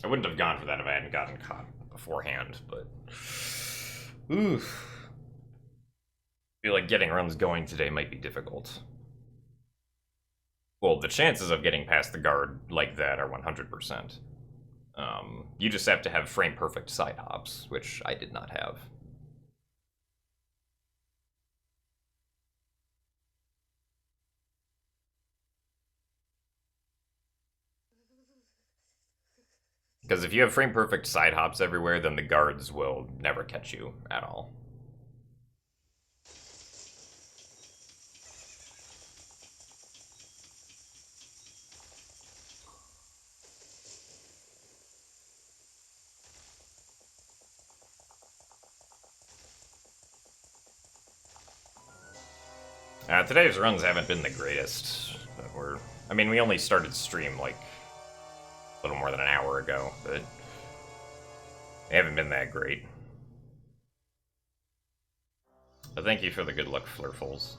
I wouldn't have gone for that if I hadn't gotten caught beforehand, but... Oof. I feel like getting runs going today might be difficult. Well, the chances of getting past the guard like that are 100%. You just have to have frame-perfect side hops, which I did not have. Because if you have frame-perfect side hops everywhere, then the guards will never catch you at all. Today's runs haven't been the greatest. I mean, we only started stream like a little more than an hour ago, but they haven't been that great. But thank you for the good luck, Flurfuls.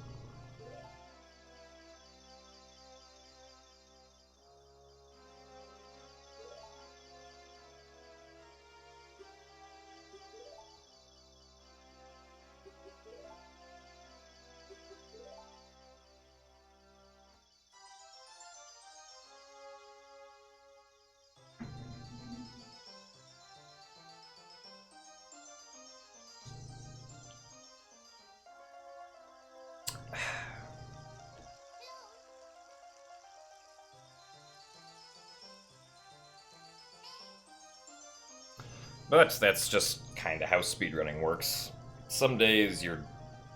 But that's just kind of how speedrunning works. Some days you're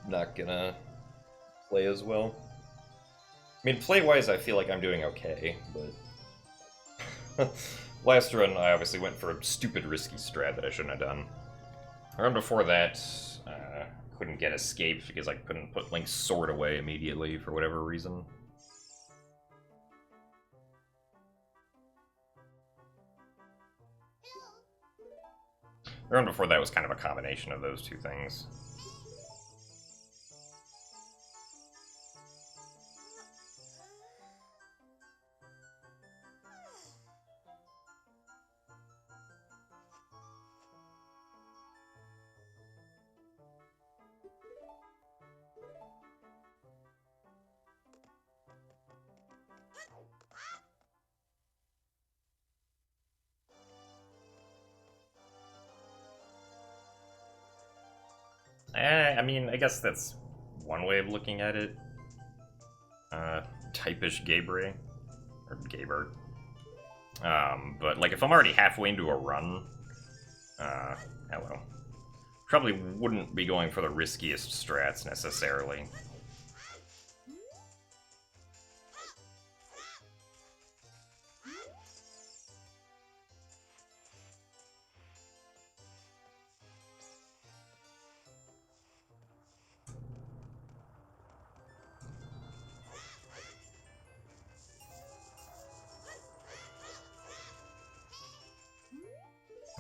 not gonna play as well. I mean, play-wise, I feel like I'm doing okay, but... Last run, I obviously went for a stupid risky strat that I shouldn't have done. The run before that, couldn't get escaped because I couldn't put Link's sword away immediately for whatever reason. The run before that was kind of a combination of those two things. I mean, I guess that's one way of looking at it. Typish Gabriel. Or Gaber. But, like, if I'm already halfway into a run... hello. Probably wouldn't be going for the riskiest strats, necessarily.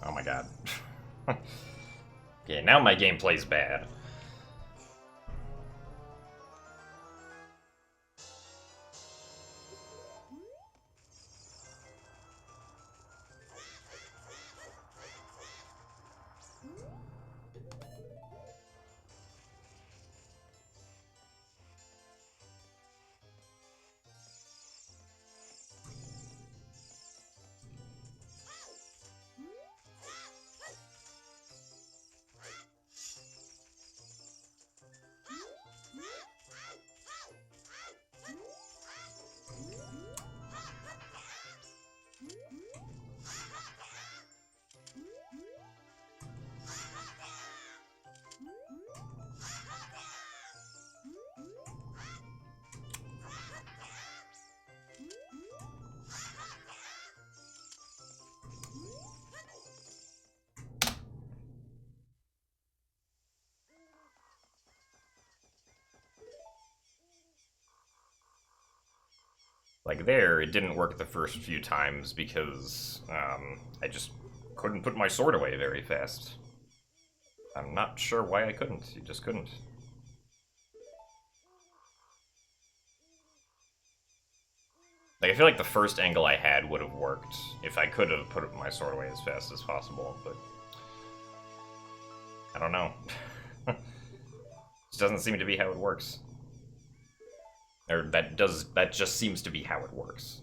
Oh my god. Okay, now my gameplay's bad. Like there, it didn't work the first few times because I just couldn't put my sword away very fast. I'm not sure why I couldn't, you just couldn't. Like, I feel like the first angle I had would have worked if I could have put my sword away as fast as possible, but... I don't know. This doesn't seem to be how it works. Or that just seems to be how it works.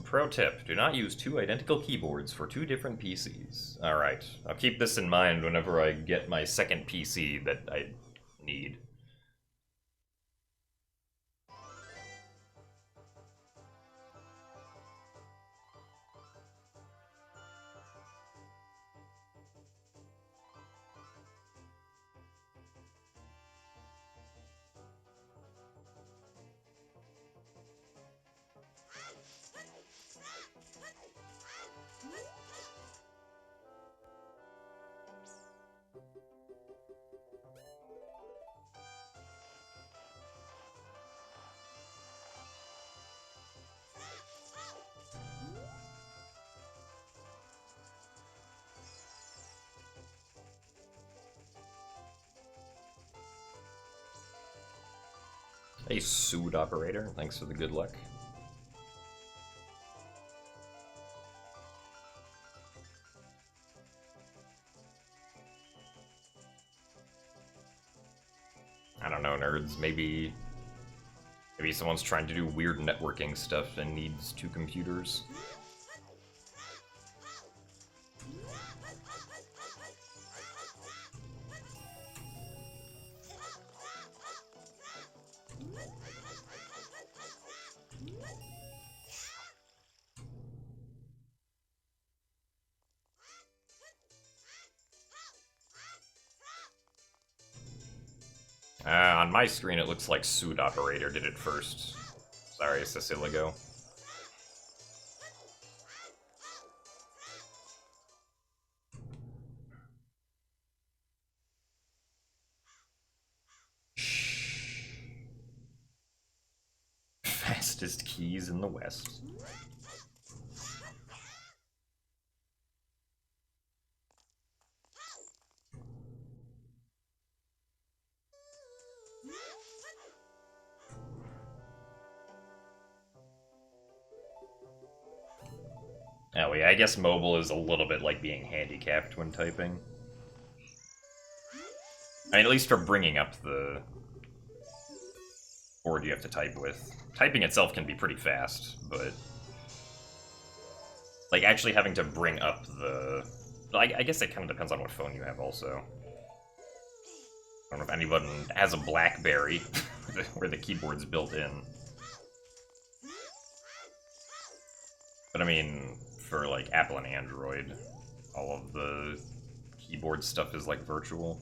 Pro tip, do not use two identical keyboards for two different PCs. Alright, I'll keep this in mind whenever I get my second PC that I need. Hey, suit operator, thanks for the good luck. I don't know, nerds. Maybe someone's trying to do weird networking stuff and needs two computers. On my screen, it looks like suit operator did it first. Sorry, Ceciligo. Fastest keys in the West. Oh yeah, I guess mobile is a little bit like being handicapped when typing. I mean, at least for bringing up the board you have to type with. Typing itself can be pretty fast, but... like, actually having to bring up the... I guess it kind of depends on what phone you have, also. I don't know if anyone has a BlackBerry, where the keyboard's built in. But I mean, for, like, Apple and Android, all of the keyboard stuff is, like, virtual.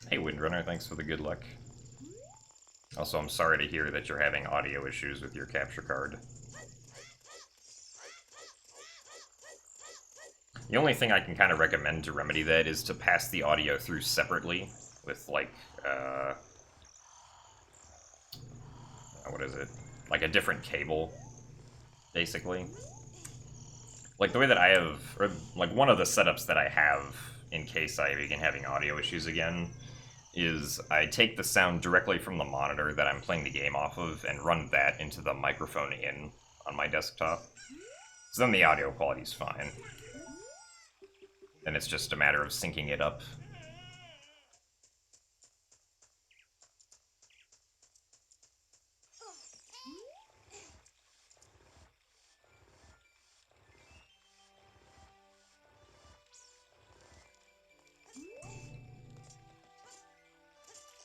Hey, Windrunner, thanks for the good luck. Also, I'm sorry to hear that you're having audio issues with your capture card. The only thing I can kind of recommend to remedy that is to pass the audio through separately with, like, what is it? Like a different cable, basically. Like, the way that I have, or, like, one of the setups that I have in case I begin having audio issues again is I take the sound directly from the monitor that I'm playing the game off of and run that into the microphone in on my desktop. So then the audio quality is fine. Then it's just a matter of syncing it up.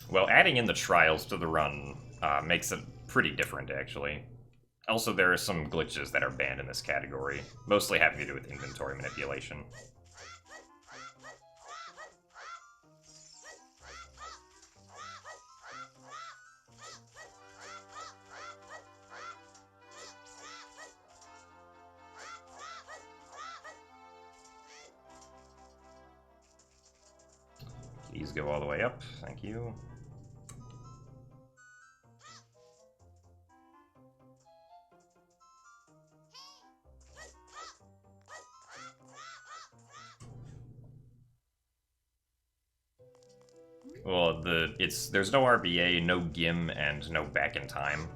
Well, adding in the trials to the run makes it pretty different, actually. Also, there are some glitches that are banned in this category, mostly having to do with inventory manipulation. Please go all the way up, thank you. Well, there's no RBA, no GIM, and no back in time.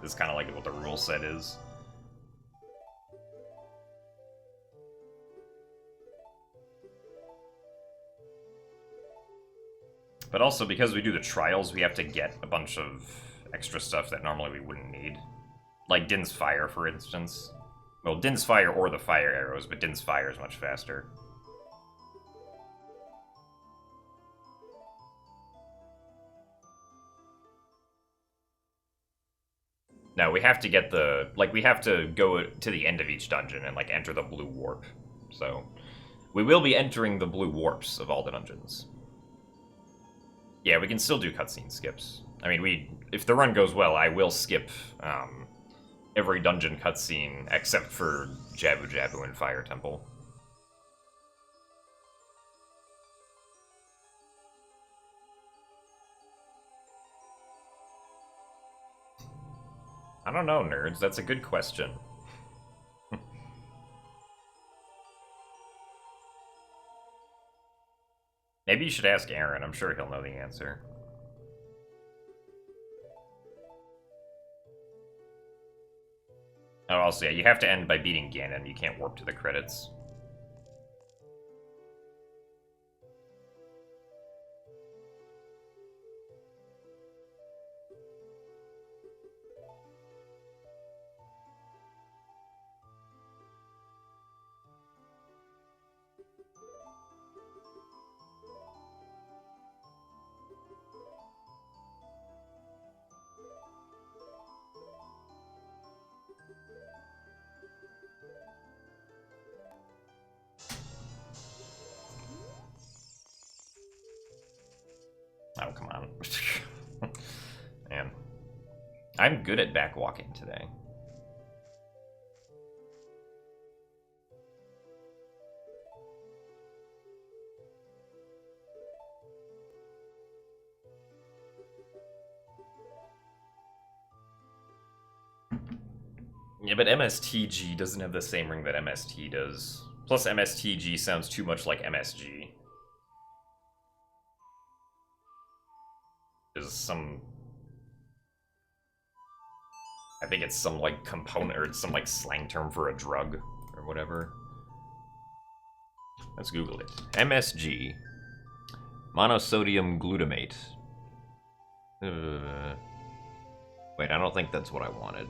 This is kind of like what the rule set is. But also, because we do the trials, we have to get a bunch of extra stuff that normally we wouldn't need. Like Din's Fire, for instance. Well, Din's Fire or the Fire Arrows, but Din's Fire is much faster. No, we have to get the... Like, we have to go to the end of each dungeon and, like, enter the blue warp. So, we will be entering the blue warps of all the dungeons. Yeah, we can still do cutscene skips. I mean, if the run goes well, I will skip every dungeon cutscene except for Jabu Jabu and Fire Temple. I don't know, nerds. That's a good question. Maybe you should ask Aaron. I'm sure he'll know the answer. Oh, also, yeah, you have to end by beating Ganon. You can't warp to the credits. Oh, come on. Man. I'm good at backwalking today. Yeah, but MSTG doesn't have the same ring that MST does. Plus, MSTG sounds too much like MSG. Is some... I think it's some, like, component, or it's some, like, slang term for a drug, or whatever. Let's Google it. MSG. Monosodium glutamate. Wait, I don't think that's what I wanted.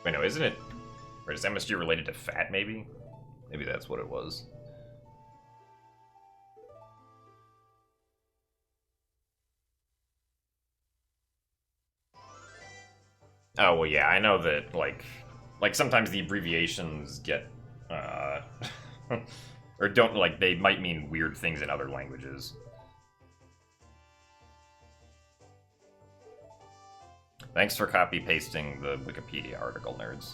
Wait, no, isn't it? Or is MSG related to fat, maybe? Maybe that's what it was. Oh, well, yeah, I know that, like sometimes the abbreviations get, or don't, like, they might mean weird things in other languages. Thanks for copy-pasting the Wikipedia article, nerds.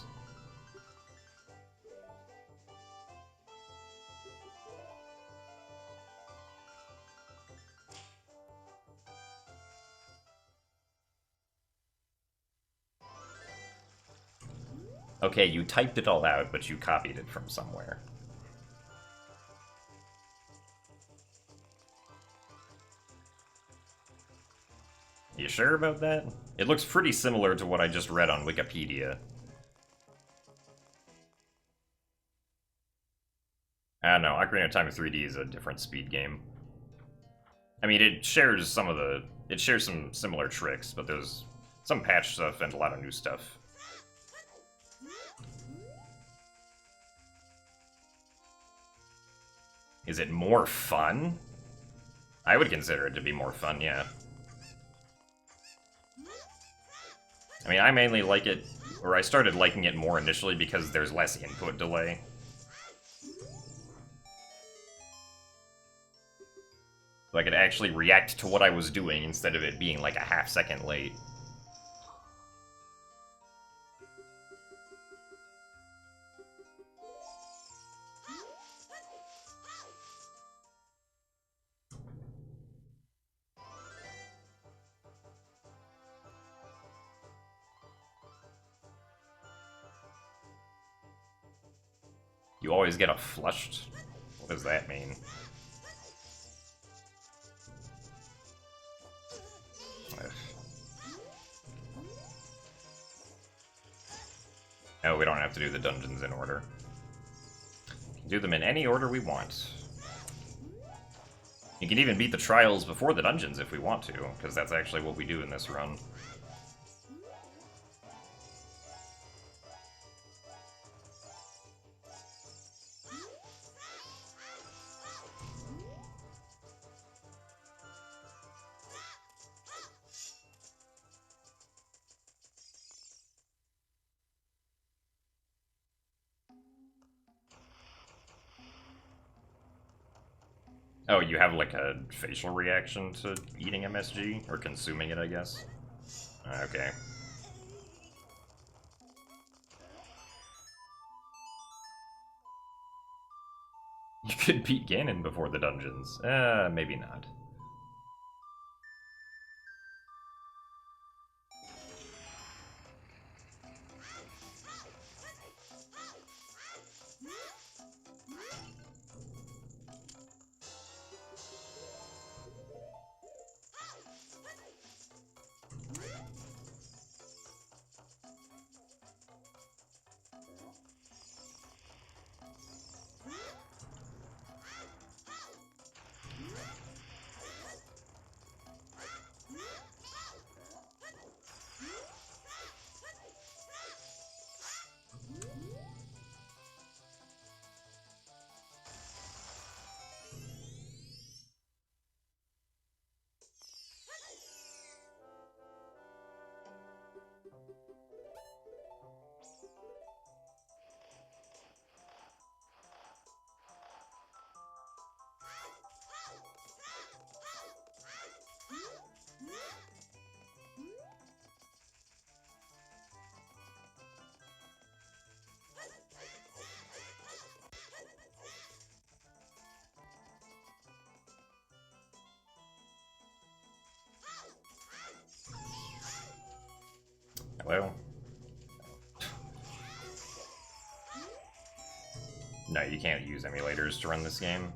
Okay, you typed it all out, but you copied it from somewhere. You sure about that? It looks pretty similar to what I just read on Wikipedia. I don't know, Ocarina of Time 3D is a different speed game. I mean, it shares some similar tricks, but there's some patch stuff and a lot of new stuff. Is it more fun? I would consider it to be more fun, yeah. I mean, I mainly like it, or I started liking it more initially because there's less input delay. So I could actually react to what I was doing instead of it being like a half-second late. You always get a flushed What does that mean? Ugh. Oh, we don't have to do the dungeons in order. We can do them in any order we want. You can even beat the trials before the dungeons if we want to, because that's actually what we do in this run. Oh, you have like a facial reaction to eating MSG? Or consuming it, I guess? Okay. You could beat Ganon before the dungeons. Maybe not. Hello? No, you can't use emulators to run this game.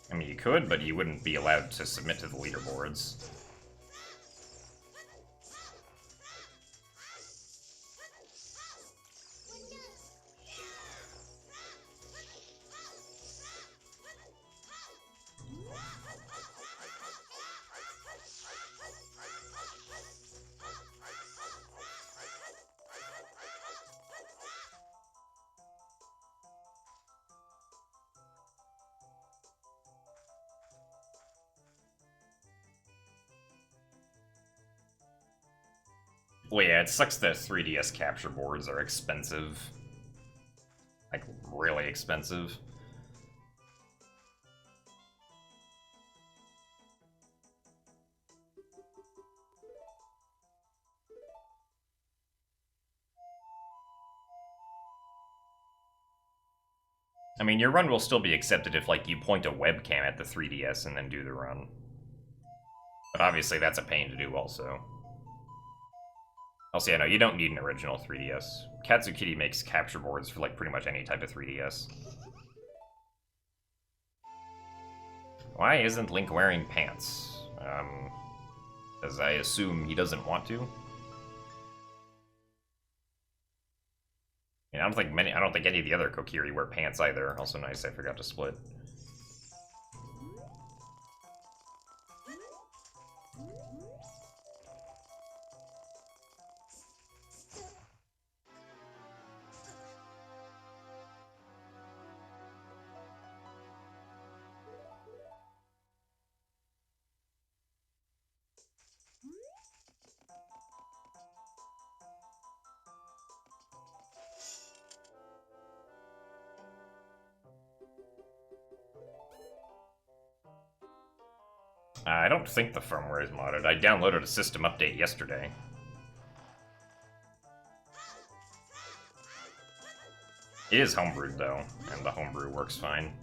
I mean, you could, but you wouldn't be allowed to submit to the leaderboards. Well, yeah, it sucks that 3DS capture boards are expensive. Like, really expensive. I mean, your run will still be accepted if, like, you point a webcam at the 3DS and then do the run. But obviously that's a pain to do also. Also, yeah, no, you don't need an original 3DS. Katsukity makes capture boards for, like, pretty much any type of 3DS. Why isn't Link wearing pants? Because I assume he doesn't want to. I don't think any of the other Kokiri wear pants either. Also nice, I forgot to split. I don't think the firmware is modded. I downloaded a system update yesterday. It is homebrewed, though, and the homebrew works fine.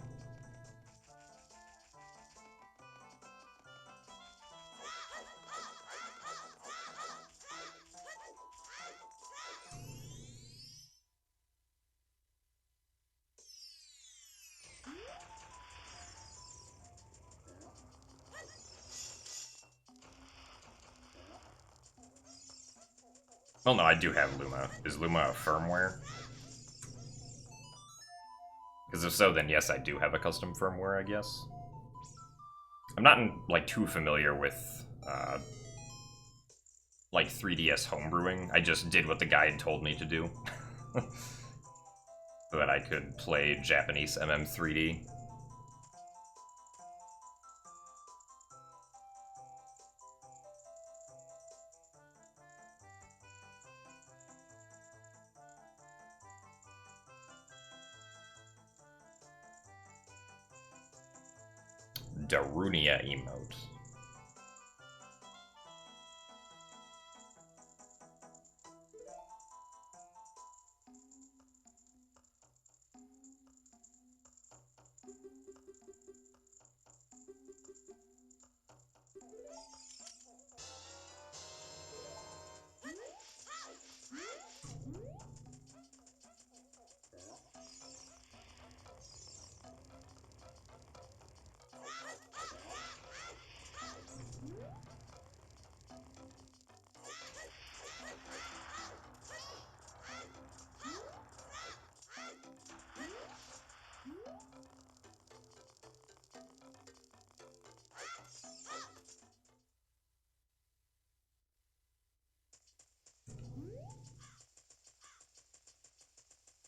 Well, no, I do have Luma. Is Luma a firmware? Because if so, then yes, I do have a custom firmware, I guess. I'm not, like, too familiar with, like, 3DS homebrewing. I just did what the guide told me to do. So that I could play Japanese MM3D. Darunia emote.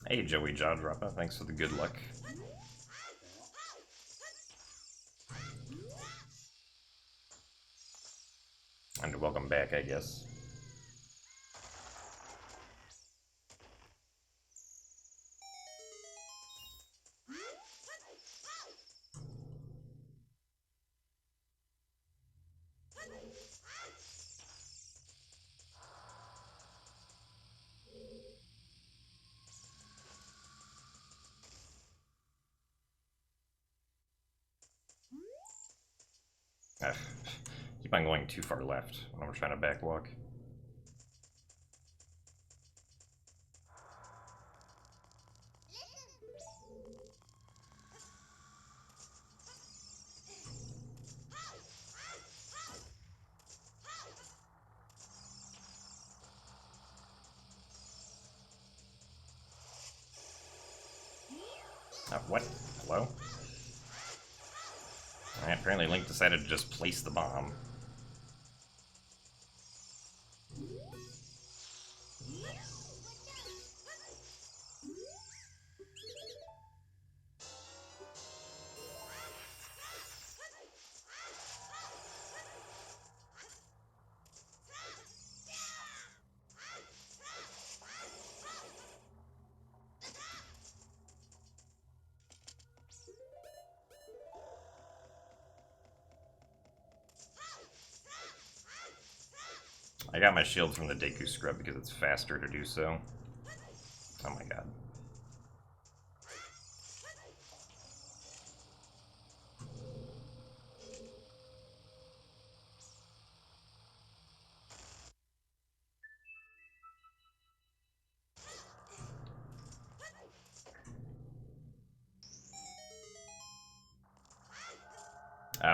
Hey, Joey Jaw Dropper, thanks for the good luck. And welcome back, I guess. Ugh. Keep on going too far left when I'm trying to backwalk. What? Hello? Alright, apparently Link decided to just place the bomb. I got my shield from the Deku Scrub because it's faster to do so. Oh my god.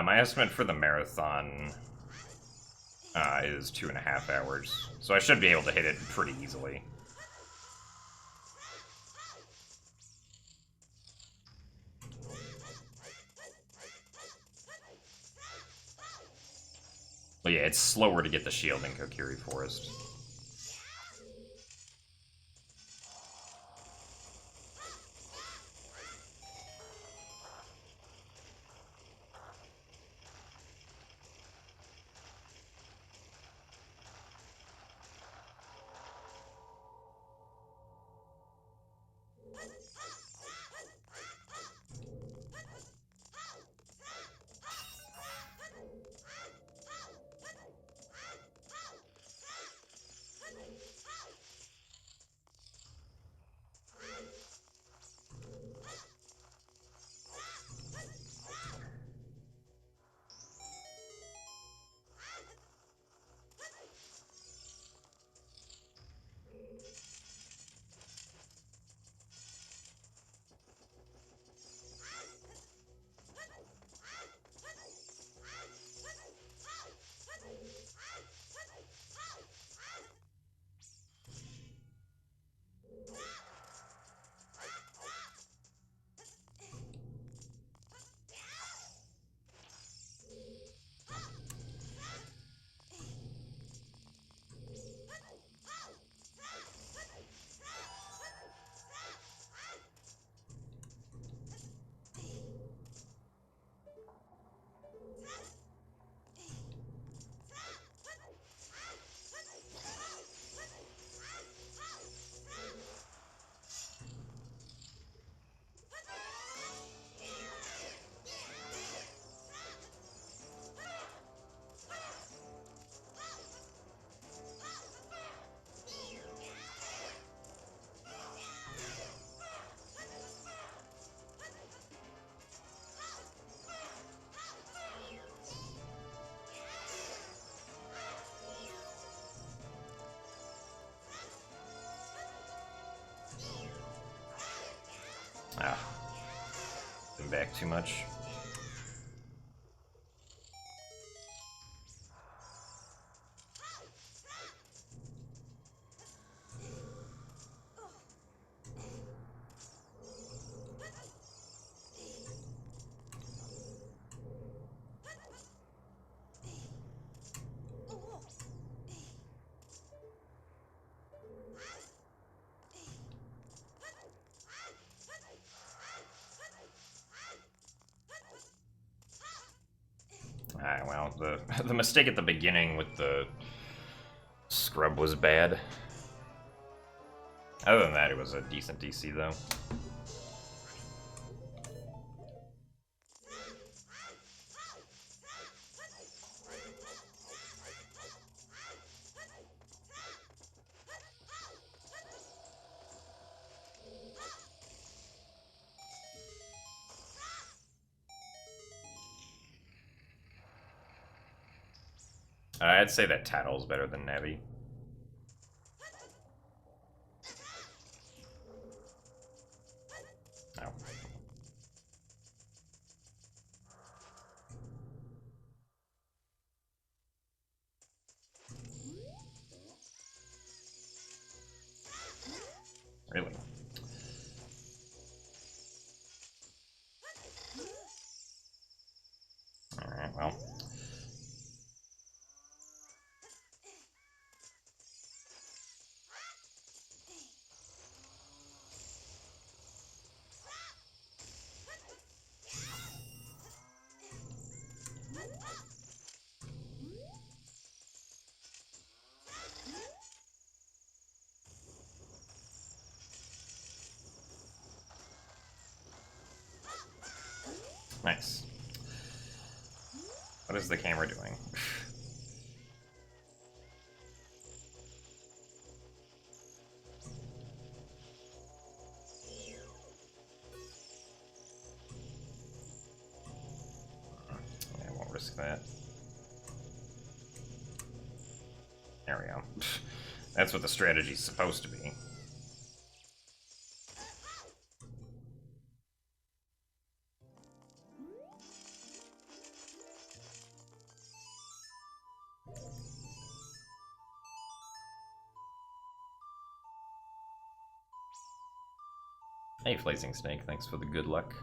My estimate for the marathon is 2.5 hours, so I should be able to hit it pretty easily. But yeah, it's slower to get the shield in Kokiri Forest. Ah. Been back too much. Alright, well, the mistake at the beginning with the scrub was bad. Other than that, it was a decent DC, though. I'd say that Tattle's better than Navi. Oh. Really? Alright, well. Nice. What is the camera doing? I won't risk that. There we go. That's what the strategy's supposed to be. Hey, Flazing Snake, thanks for the good luck.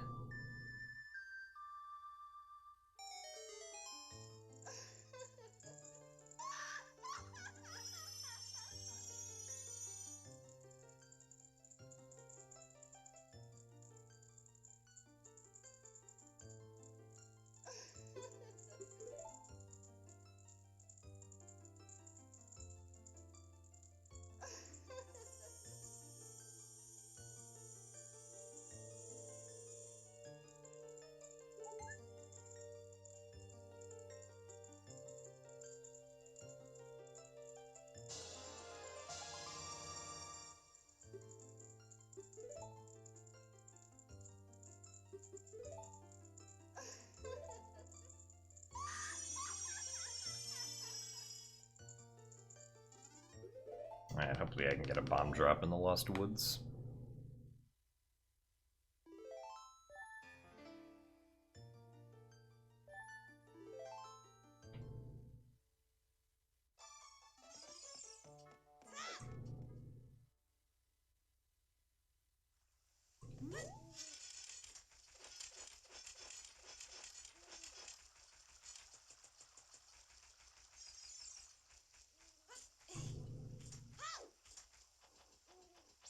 Alright, hopefully I can get a bomb drop in the Lost Woods.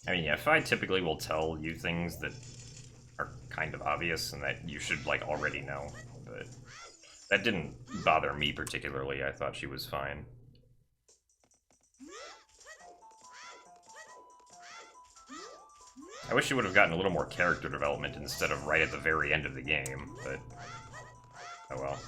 I mean, yeah, Fi typically will tell you things that are kind of obvious and that you should, like, already know, but that didn't bother me particularly. I thought she was fine. I wish she would have gotten a little more character development instead of right at the very end of the game, but oh well.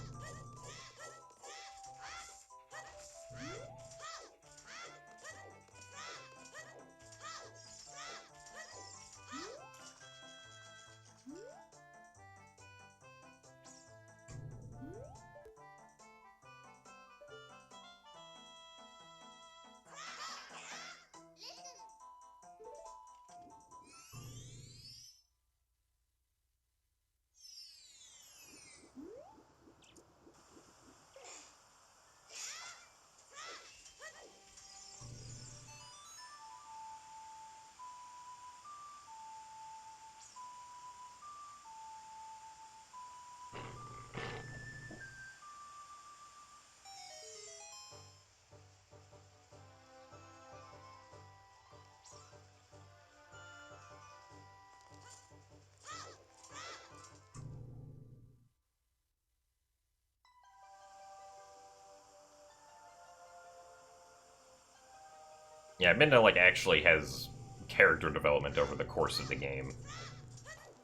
Yeah, Midna, like, actually has character development over the course of the game.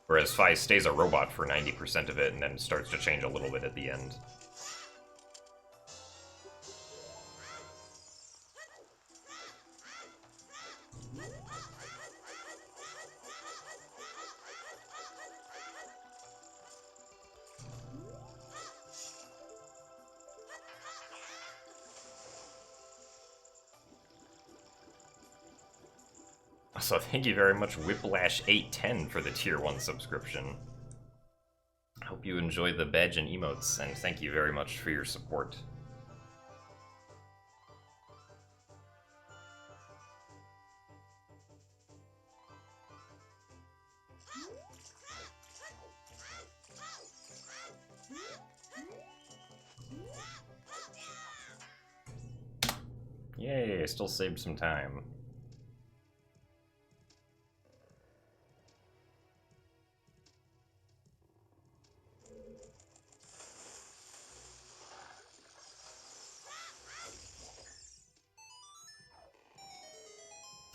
Whereas Fi stays a robot for 90% of it and then starts to change a little bit at the end. So thank you very much, Whiplash810, for the Tier 1 subscription. I hope you enjoy the badge and emotes, and thank you very much for your support. Yay, I still saved some time.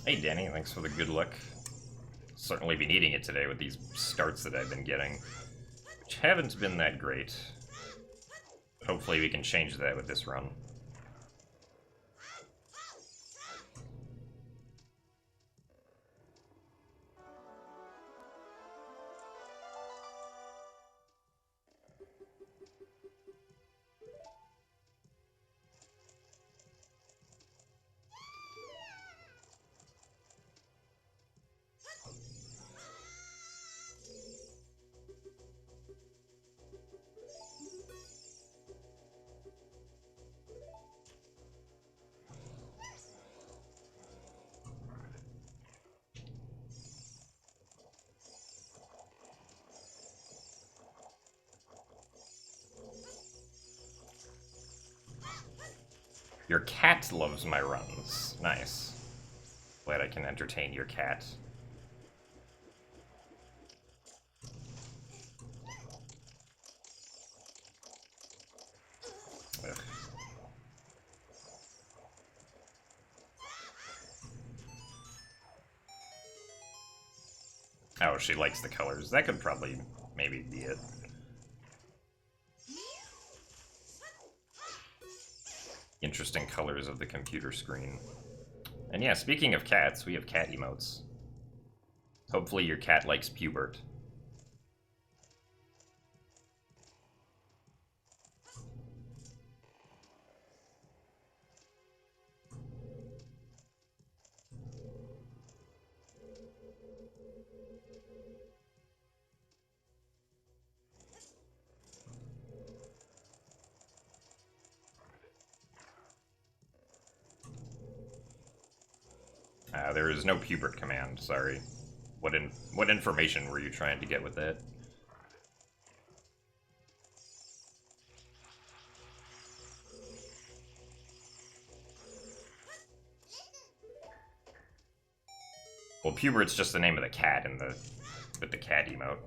Hey Danny, thanks for the good luck. Certainly be needing it today with these starts that I've been getting, which haven't been that great. Hopefully we can change that with this run. Your cat loves my runs. Nice. Glad I can entertain your cat. Ugh. Oh, she likes the colors. That could probably maybe be it. Interesting colors of the computer screen. And yeah, speaking of cats, we have cat emotes. Hopefully your cat likes Pubert. There is no Pubert command, sorry. What information were you trying to get with that? Well, Pubert's just the name of the cat in the with the cat emote.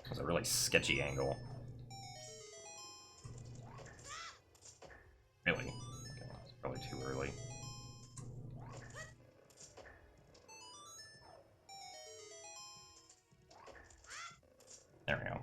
That's a really sketchy angle. Really? Okay, it's probably too early. There we go.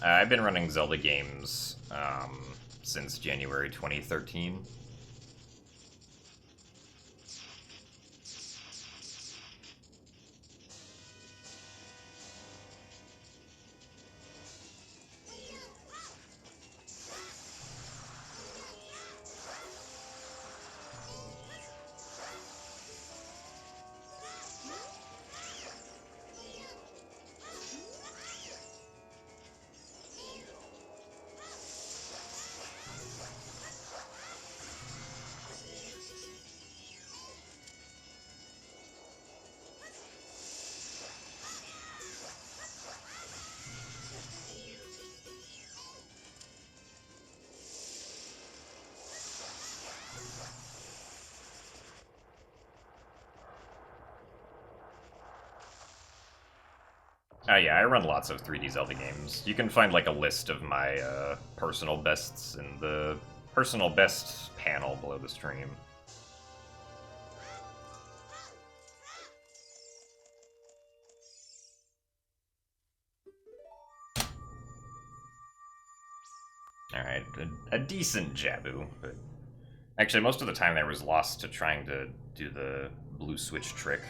I've been running Zelda games since January 2013. Yeah, I run lots of 3D Zelda games. You can find like a list of my personal bests in the personal best panel below the stream. Alright, a decent Jabu, but actually most of the time there was lost to trying to do the blue switch trick.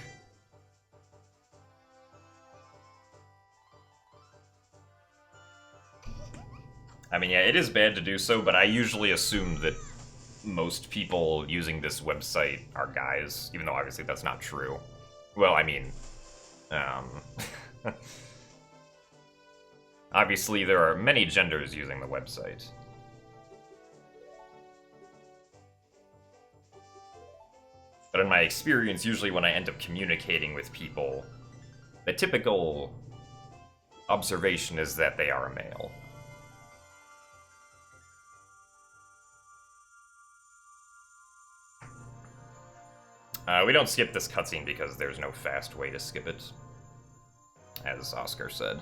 I mean, yeah, it is bad to do so, but I usually assume that most people using this website are guys, even though obviously that's not true. Well, I mean, obviously there are many genders using the website. But in my experience, usually when I end up communicating with people, the typical observation is that they are a male. We don't skip this cutscene because there's no fast way to skip it, as Oscar said.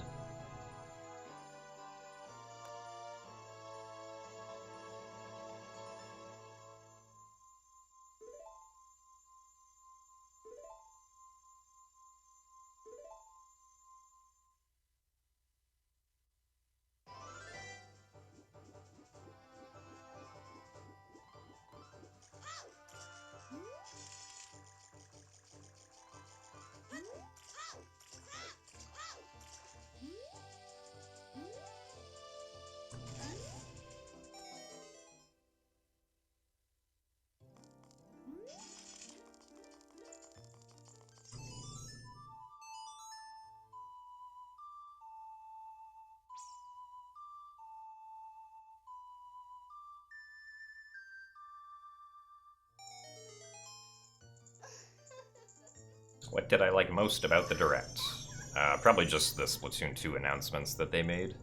What did I like most about the Direct? Probably just the Splatoon 2 announcements that they made.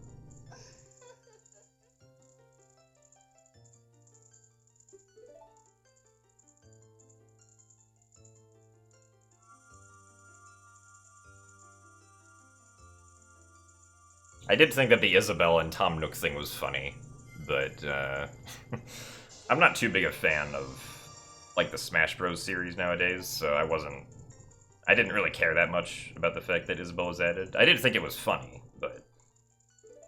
I did think that the Isabelle and Tom Nook thing was funny, but I'm not too big a fan of like the Smash Bros. Series nowadays, so I didn't really care that much about the fact that Isabelle was added. I did think it was funny, but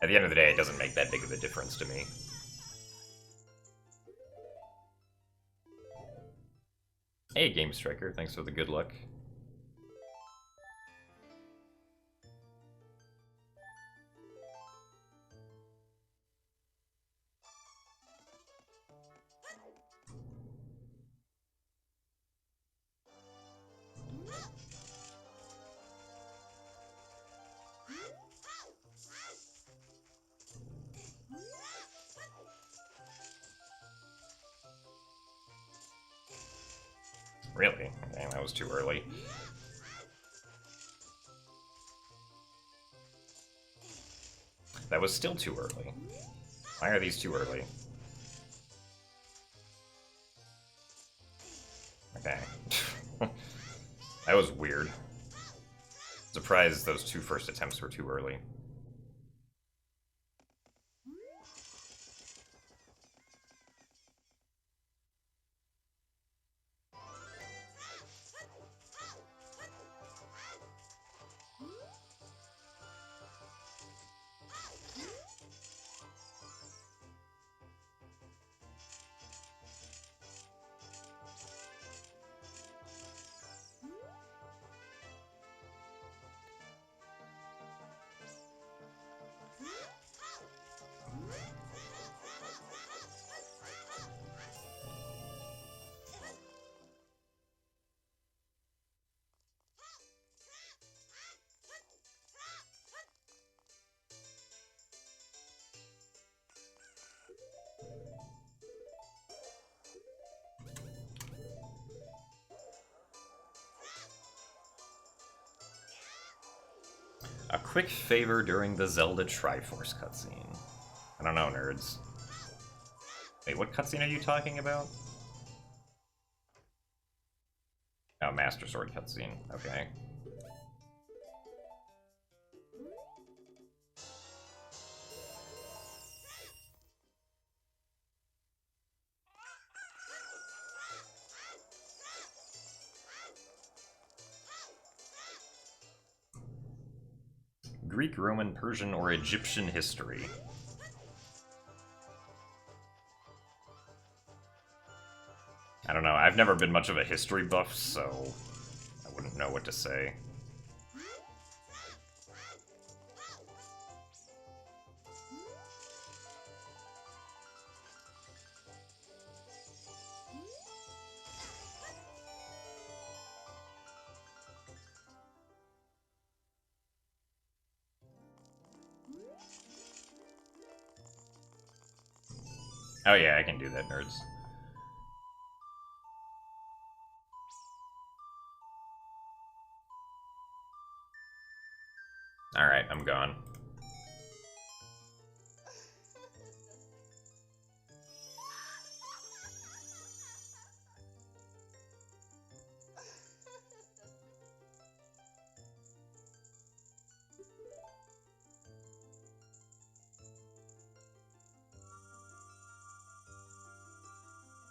at the end of the day, it doesn't make that big of a difference to me. Hey, Game Striker, thanks for the good luck. Really? Okay, that was too early. That was still too early. Why are these too early? Okay. That was weird. Surprised those two first attempts were too early. A quick favor during the Zelda Triforce cutscene. I don't know, nerds. Wait, what cutscene are you talking about? Oh, Master Sword cutscene. Okay. Greek, Roman, Persian, or Egyptian history. I don't know, I've never been much of a history buff, so I wouldn't know what to say. Oh yeah, I can do that, nerds. Alright, I'm gone.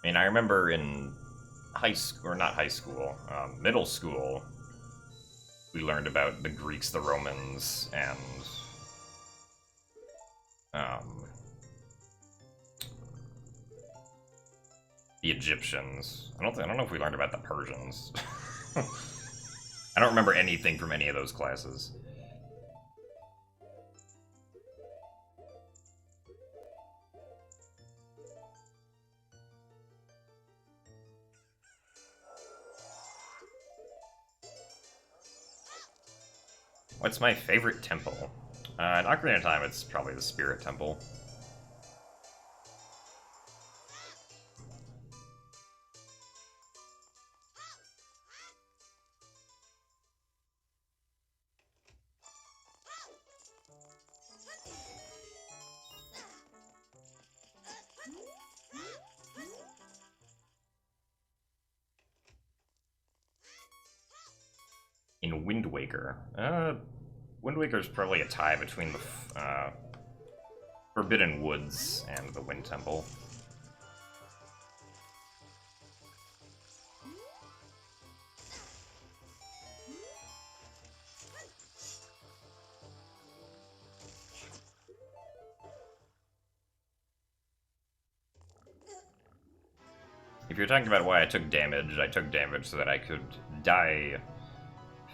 I mean, I remember in high school, or not high school, middle school, we learned about the Greeks, the Romans, and the Egyptians. I don't know if we learned about the Persians. I don't remember anything from any of those classes. What's my favorite temple? In Ocarina of Time, it's probably the Spirit Temple. In Wind Waker. Wind Waker is probably a tie between the Forbidden Woods and the Wind Temple. If you're talking about why I took damage so that I could die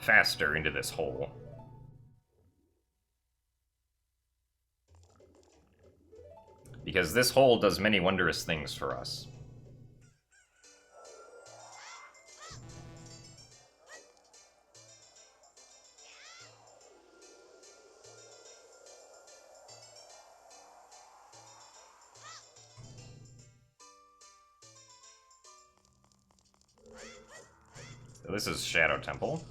faster into this hole. Because this hole does many wondrous things for us. So this is Shadow Temple.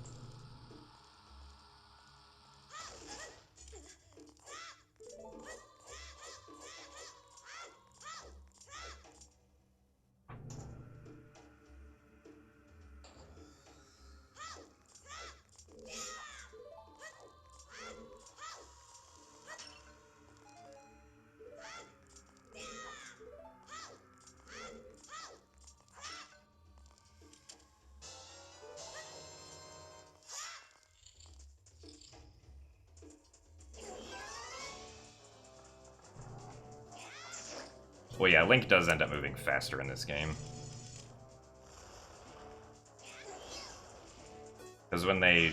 Well, yeah, Link does end up moving faster in this game. Because when they,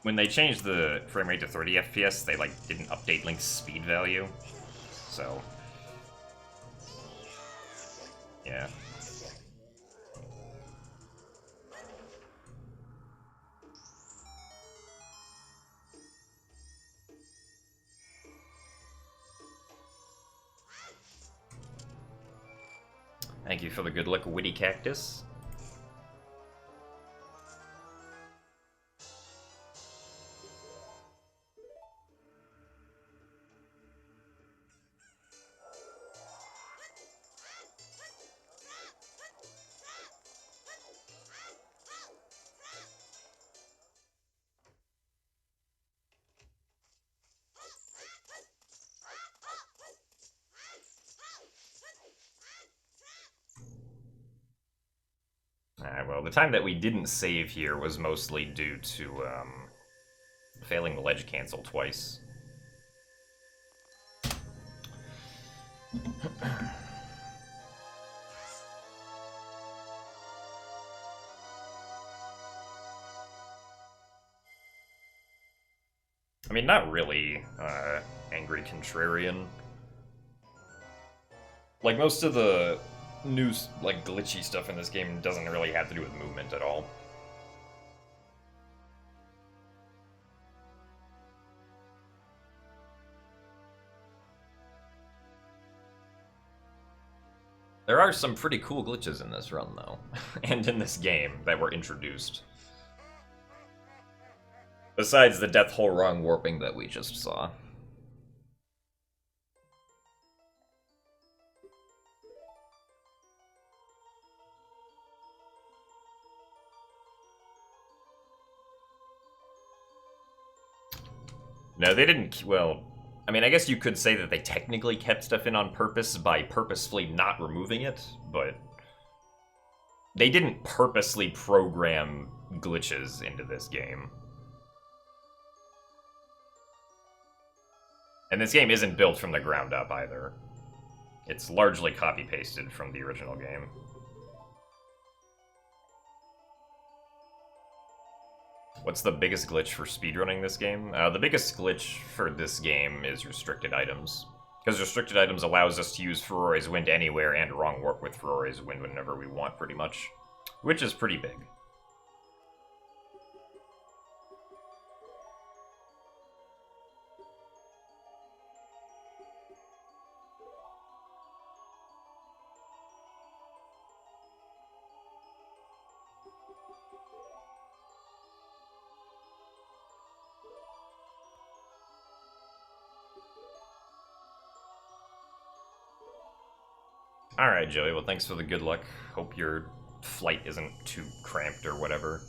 when they changed the frame rate to 30 FPS, they, like, didn't update Link's speed value. So, yeah. Thank you for the good luck, Witty Cactus. Alright, well, the time that we didn't save here was mostly due to, failing the ledge cancel twice. I mean, not really, angry contrarian. Like, most of the new, like, glitchy stuff in this game doesn't really have to do with movement at all. There are some pretty cool glitches in this run, though, and in this game that were introduced. Besides the death hole wrong warping that we just saw. No, they didn't, well, I mean, I guess you could say that they technically kept stuff in on purpose by purposefully not removing it, but they didn't purposely program glitches into this game. And this game isn't built from the ground up either. It's largely copy-pasted from the original game. What's the biggest glitch for speedrunning this game? The biggest glitch for this game is restricted items. Because restricted items allows us to use Ferrore's Wind anywhere and wrong warp with Ferrore's Wind whenever we want, pretty much. Which is pretty big. Alright, Joey, well thanks for the good luck. Hope your flight isn't too cramped or whatever.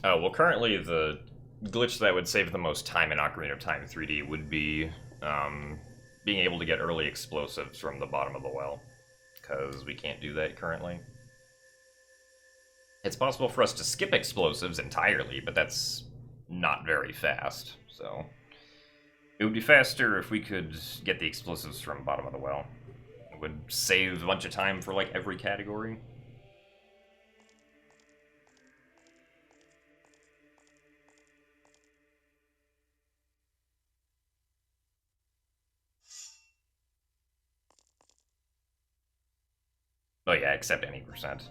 Oh, well currently the glitch that would save the most time in Ocarina of Time 3D would be being able to get early explosives from the bottom of the well, because we can't do that currently. It's possible for us to skip explosives entirely, but that's not very fast, so it would be faster if we could get the explosives from bottom of the well. It would save a bunch of time for, like, every category. Oh yeah, except any percent.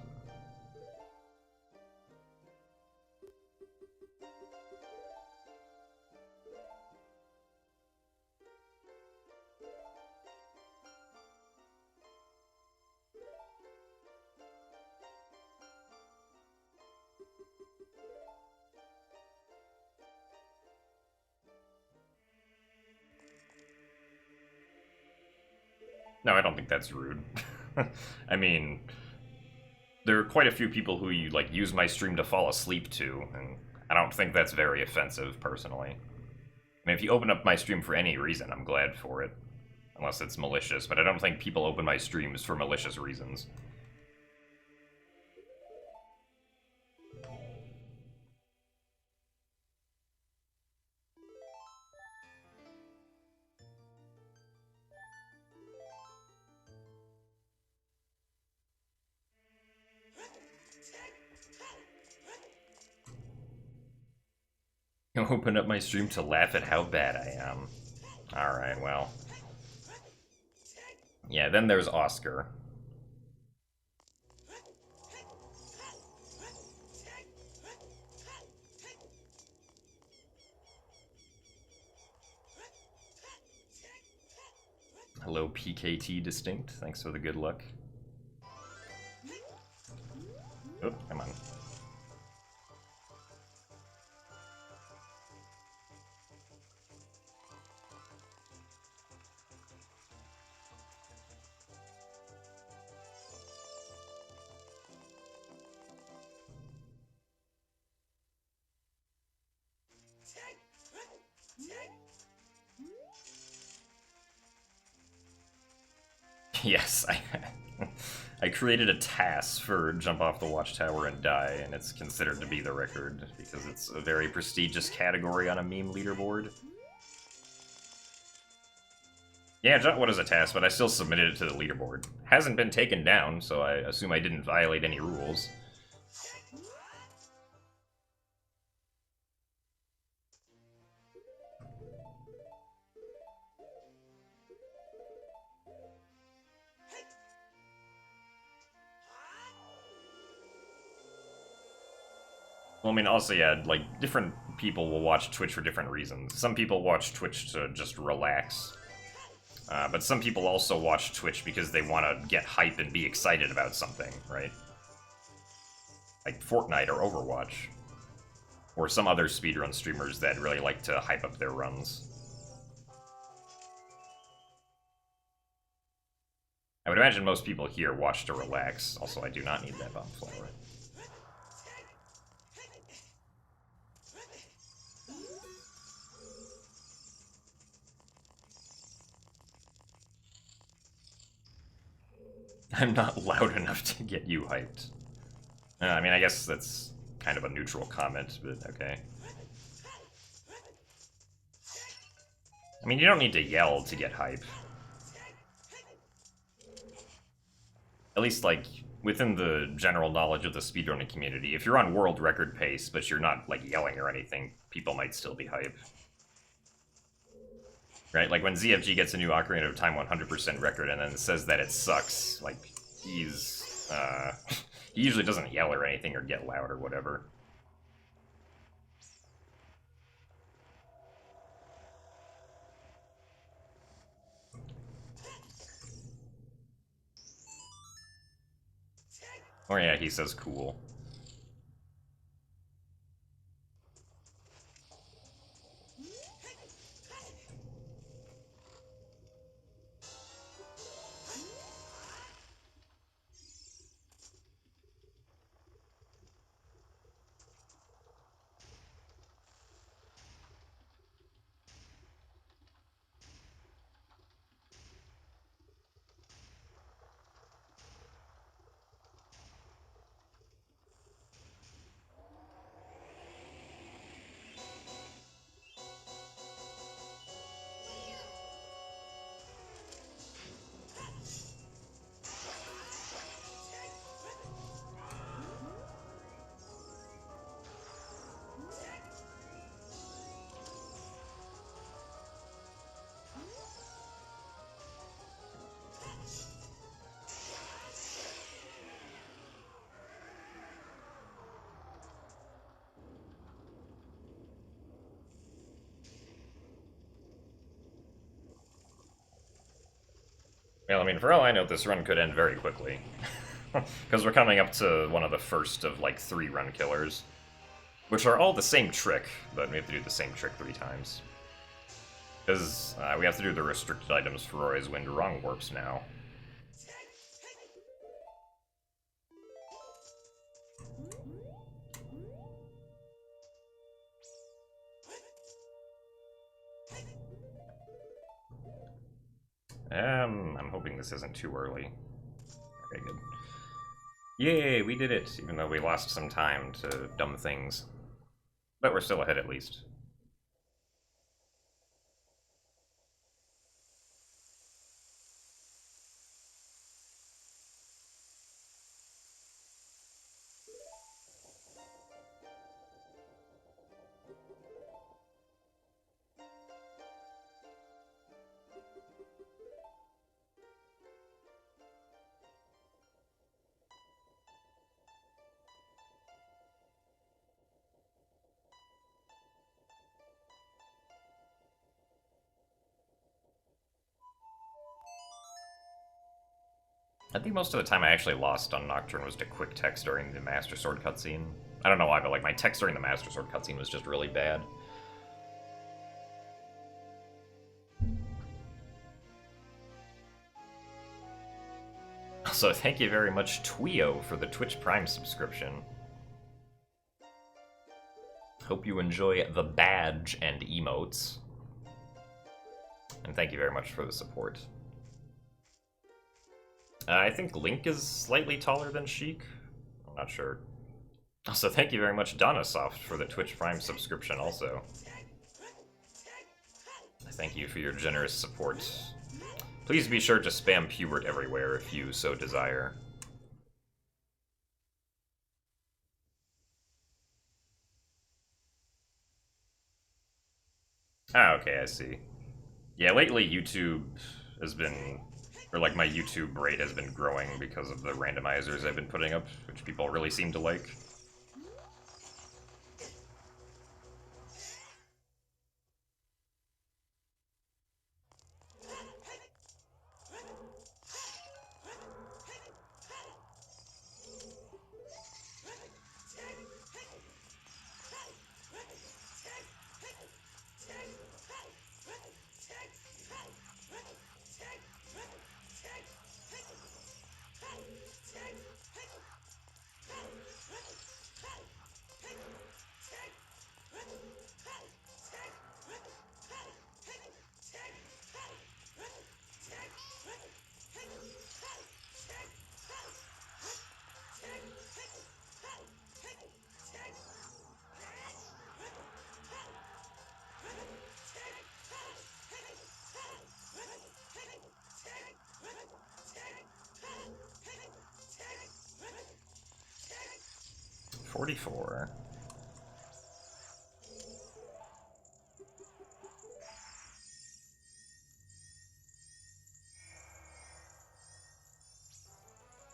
No, I don't think that's rude. I mean, there are quite a few people who like use my stream to fall asleep to, and I don't think that's very offensive, personally. I mean, if you open up my stream for any reason, I'm glad for it. Unless it's malicious, but I don't think people open my streams for malicious reasons. Open up my stream to laugh at how bad I am. Alright, well. Yeah, then there's Oscar. Hello, PKT Distinct. Thanks for the good luck. Oh, come on. Yes, I created a task for Jump Off the Watchtower and Die, and it's considered to be the record, because it's a very prestigious category on a meme leaderboard. Yeah, what is a task, but I still submitted it to the leaderboard. Hasn't been taken down, so I assume I didn't violate any rules. Well, I mean, also, yeah, like, different people will watch Twitch for different reasons. Some people watch Twitch to just relax. But some people also watch Twitch because they want to get hype and be excited about something, right? Like Fortnite or Overwatch. Or some other speedrun streamers that really like to hype up their runs. I would imagine most people here watch to relax. Also, I do not need that bomb flower. I'm not loud enough to get you hyped. I mean, I guess that's kind of a neutral comment, but okay. I mean, you don't need to yell to get hype. At least, like, within the general knowledge of the speedrunning community, if you're on world record pace, but you're not, like, yelling or anything, people might still be hype. Right? Like, when ZFG gets a new Ocarina of Time 100% record and then says that it sucks, like, he's, he usually doesn't yell or anything or get loud or whatever. Oh yeah, he says cool. Well, I mean, for all I know, this run could end very quickly. Because we're coming up to one of the first of, like, 3 run killers. Which are all the same trick, but we have to do the same trick 3 times. Because we have to do the restricted items for Roy's Wind Wrong Warps now. I'm hoping this isn't too early. Okay, good. Yay, we did it, even though we lost some time to dumb things. But we're still ahead at least. I think most of the time I actually lost on Nocturne was to quick text during the Master Sword cutscene. I don't know why, but like my text during the Master Sword cutscene was just really bad. So thank you very much, Twio, for the Twitch Prime subscription. Hope you enjoy the badge and emotes. And thank you very much for the support. I think Link is slightly taller than Sheik. I'm not sure. Also, thank you very much, Donnasoft, for the Twitch Prime subscription also. Thank you for your generous support. Please be sure to spam Pubert everywhere if you so desire. Ah, okay, I see. Yeah, lately YouTube has been, or like my YouTube rate has been growing because of the randomizers I've been putting up, which people really seem to like. $44.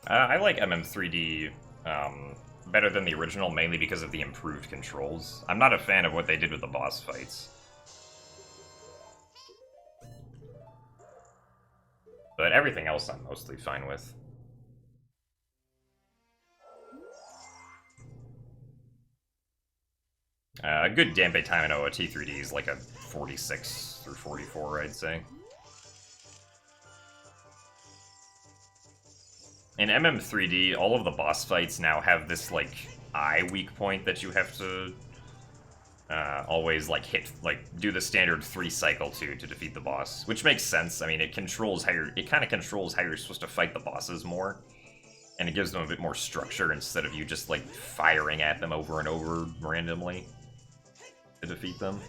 I like MM3D better than the original, mainly because of the improved controls. I'm not a fan of what they did with the boss fights. But everything else I'm mostly fine with. A good gameplay time in OOT3D is like a 46 through 44, I'd say. In MM3D, all of the boss fights now have this, like, eye weak point that you have to always, like, hit, like, do the standard 3 cycle to defeat the boss. Which makes sense. I mean, it controls how it kind of controls how you're supposed to fight the bosses more. And it gives them a bit more structure instead of you just, like, firing at them over and over randomly to defeat them.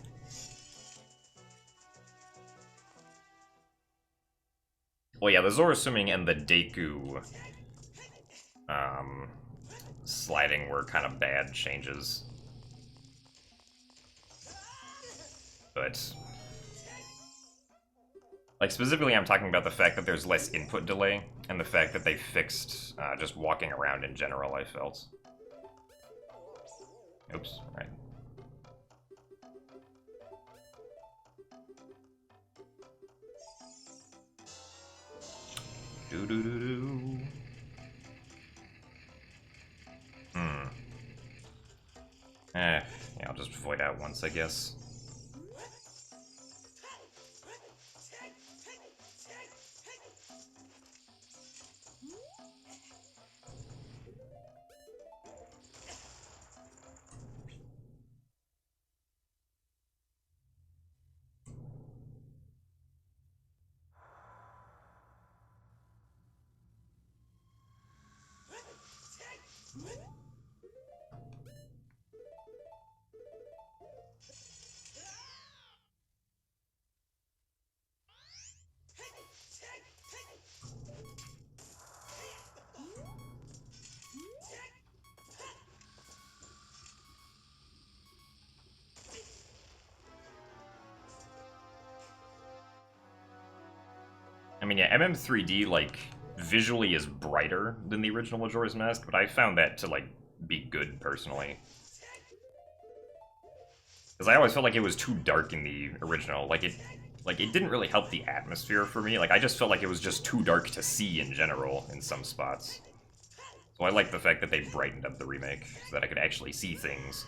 Well, yeah, the Zora swimming and the Deku sliding were kind of bad changes. But, like, specifically I'm talking about the fact that there's less input delay, and the fact that they fixed just walking around in general, I felt. Oops, right. Do-do-do-do. Yeah, I'll just void out once, I guess. I mean, yeah, MM3D, like, visually is brighter than the original Majora's Mask, but I found that to, like, be good, personally. Because I always felt like it was too dark in the original. Like, it didn't really help the atmosphere for me. Like, I just felt like it was just too dark to see in general in some spots. So I like the fact that they brightened up the remake, so that I could actually see things.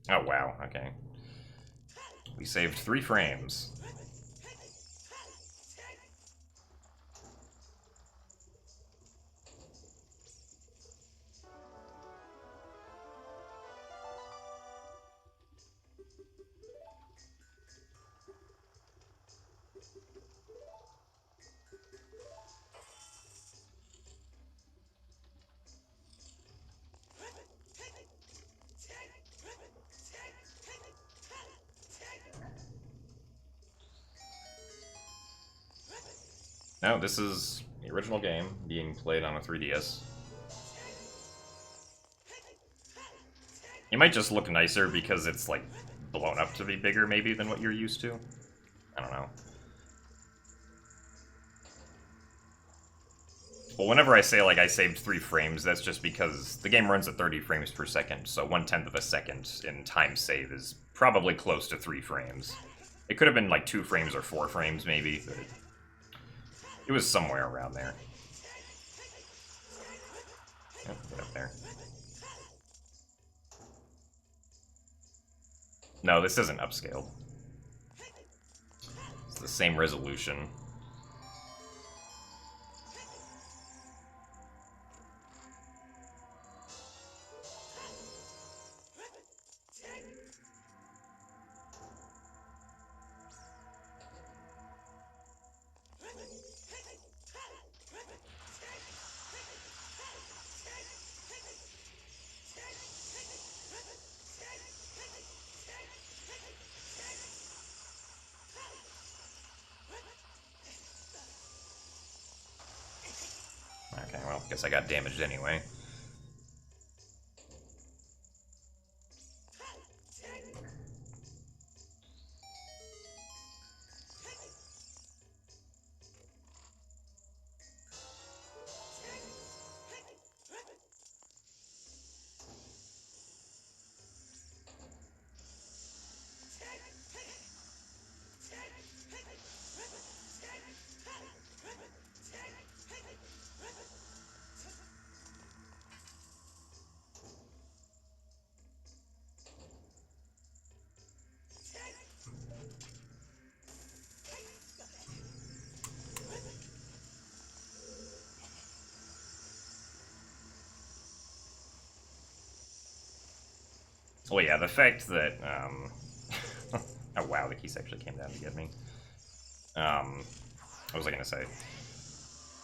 Oh, wow, okay. We saved 3 frames. No, this is the original game being played on a 3DS. It might just look nicer because it's, like, blown up to be bigger, maybe, than what you're used to. I don't know. Well, whenever I say, like, I saved 3 frames, that's just because the game runs at 30 frames per second, so 1/10 of a second in time save is probably close to 3 frames. It could have been, like, 2 frames or 4 frames, maybe, but it was somewhere around there. Yep, get up there. No, this isn't upscaled. It's the same resolution. Okay, well, guess I got damaged anyway. Well, yeah, the fact that, oh wow, the keys actually came down to get me. What was I gonna say?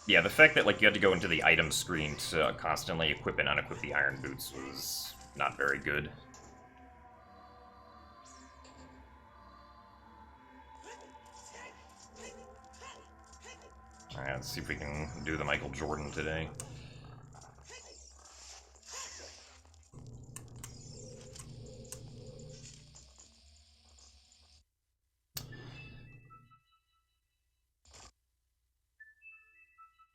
Yeah, the fact that, like, you had to go into the item screen to constantly equip and unequip the iron boots was not very good. Alright, let's see if we can do the Michael Jordan today.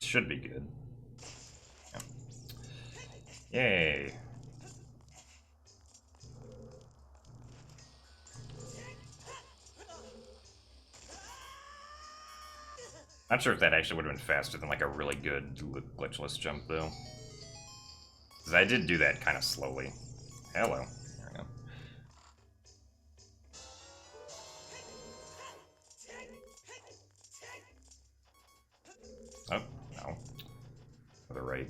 Should be good. Yeah. Yay. Not sure if that actually would have been faster than, like, a really good glitchless jump, though. Because I did do that kind of slowly. Hello. There we go. Oh, no. To the right.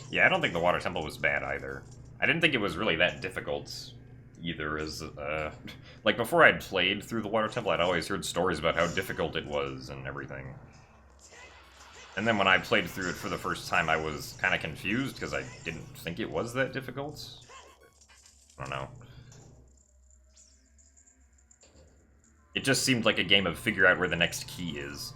Yeah, I don't think the Water Temple was bad either. I didn't think it was really that difficult either, as, like, before I'd played through the Water Temple, I'd always heard stories about how difficult it was and everything. And then when I played through it for the first time, I was kind of confused, because I didn't think it was that difficult. I don't know. It just seemed like a game of figure out where the next key is.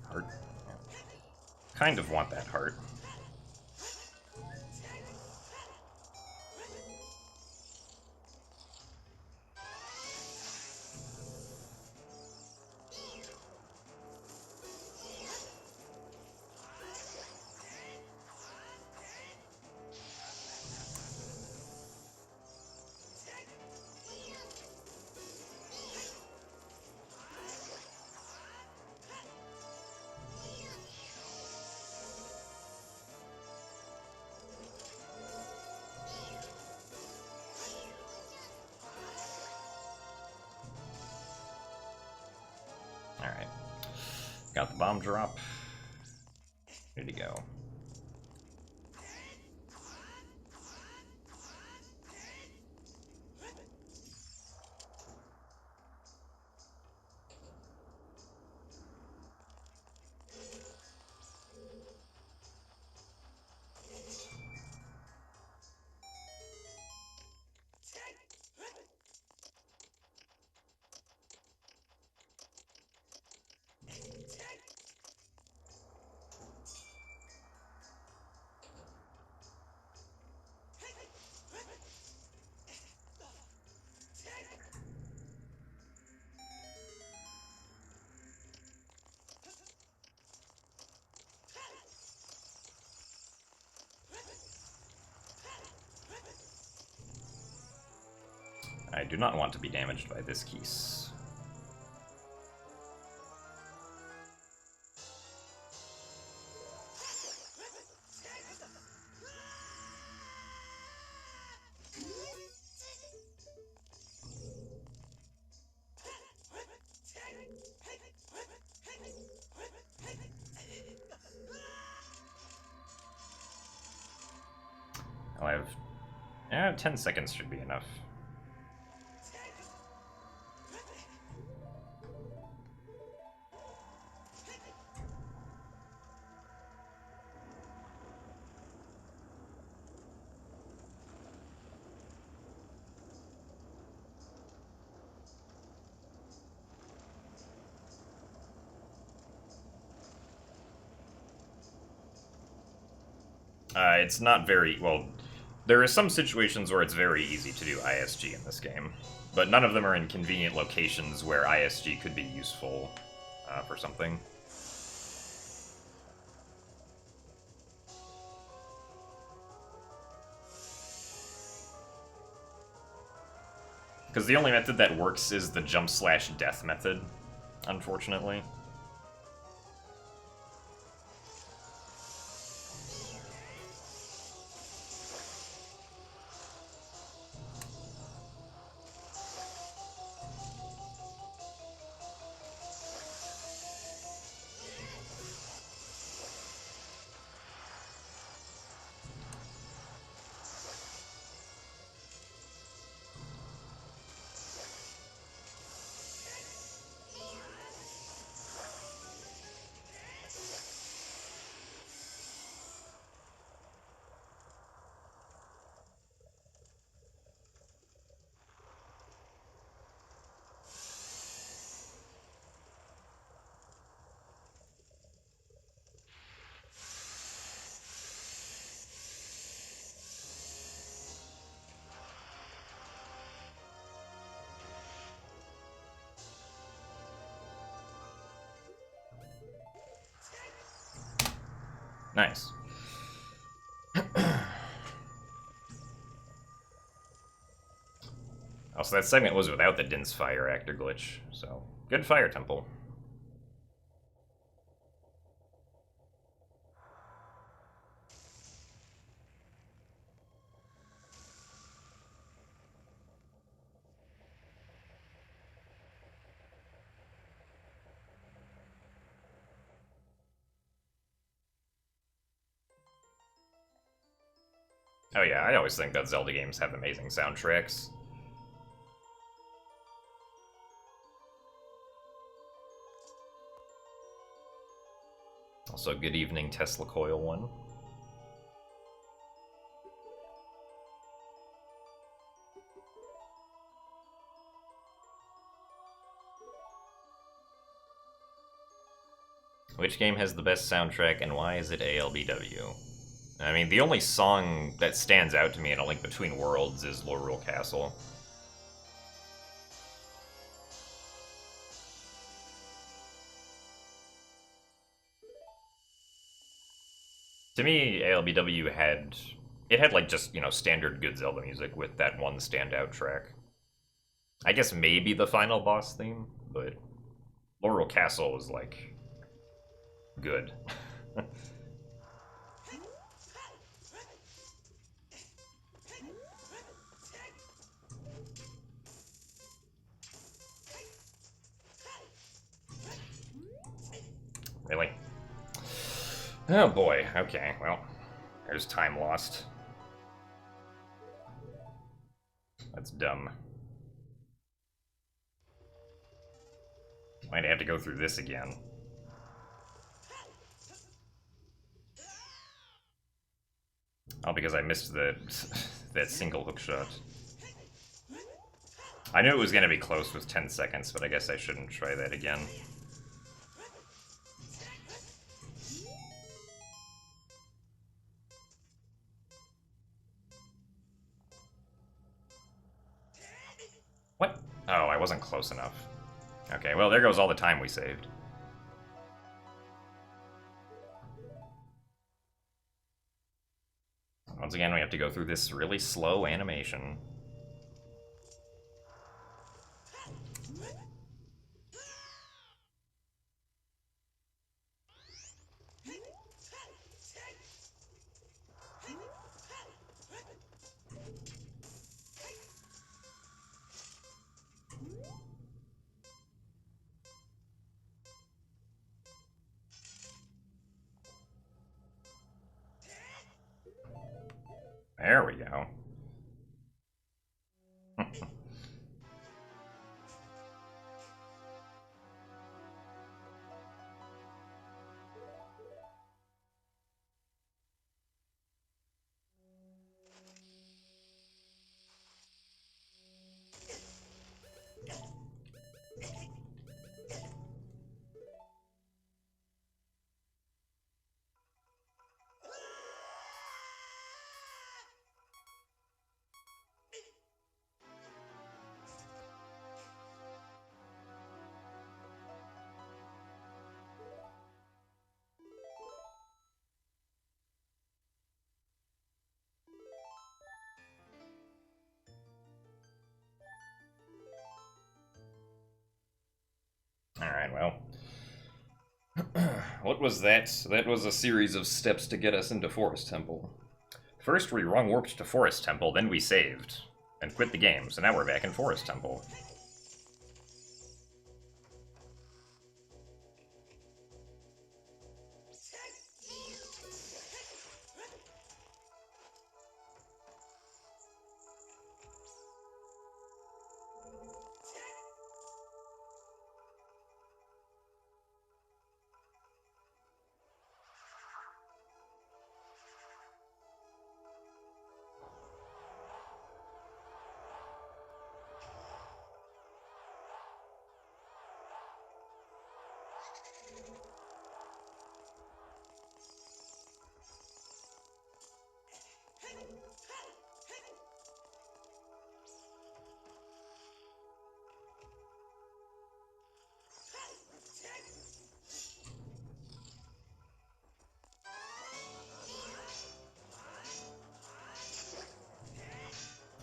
Heart. Kind of want that heart. Got the bomb drop. Ready to go. I do not want to be damaged by this keys. I'll have 10 seconds should be enough. It's not very, well, there are some situations where it's very easy to do ISG in this game, but none of them are in convenient locations where ISG could be useful for something. Because the only method that works is the jump/death method, unfortunately. Nice. Also, that segment was without the Din's Fire Actor glitch, so good Fire Temple. Oh yeah, I always think that Zelda games have amazing soundtracks. Also, good evening, Tesla Coil 1. Which game has the best soundtrack, and why is it ALBW? I mean, the only song that stands out to me in A Link Between Worlds is Lorule Castle. To me, ALBW had like just, you know, standard good Zelda music with that one standout track. I guess maybe the final boss theme, but Lorule Castle was like good. Really? Oh boy, okay, well, there's time lost. That's dumb. Might have to go through this again. Oh, because I missed the that single hook shot. I knew it was going to be close with 10 seconds, but I guess I shouldn't try that again. What? Oh, I wasn't close enough. Okay, well, there goes all the time we saved. Once again, we have to go through this really slow animation. There we go. Alright, well. What was that? That was a series of steps to get us into Forest Temple. First we wrong warped to Forest Temple, then we saved. And quit the game, so now we're back in Forest Temple.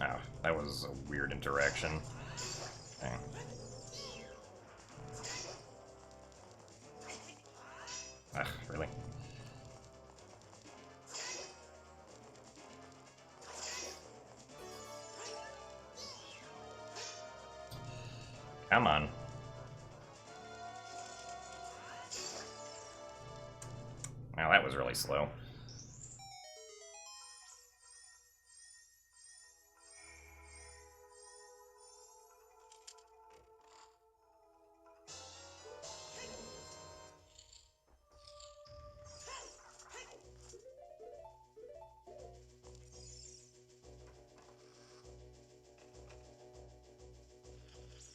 Oh, that was a weird interaction. Okay. Ugh, really? Come on. Wow, that was really slow.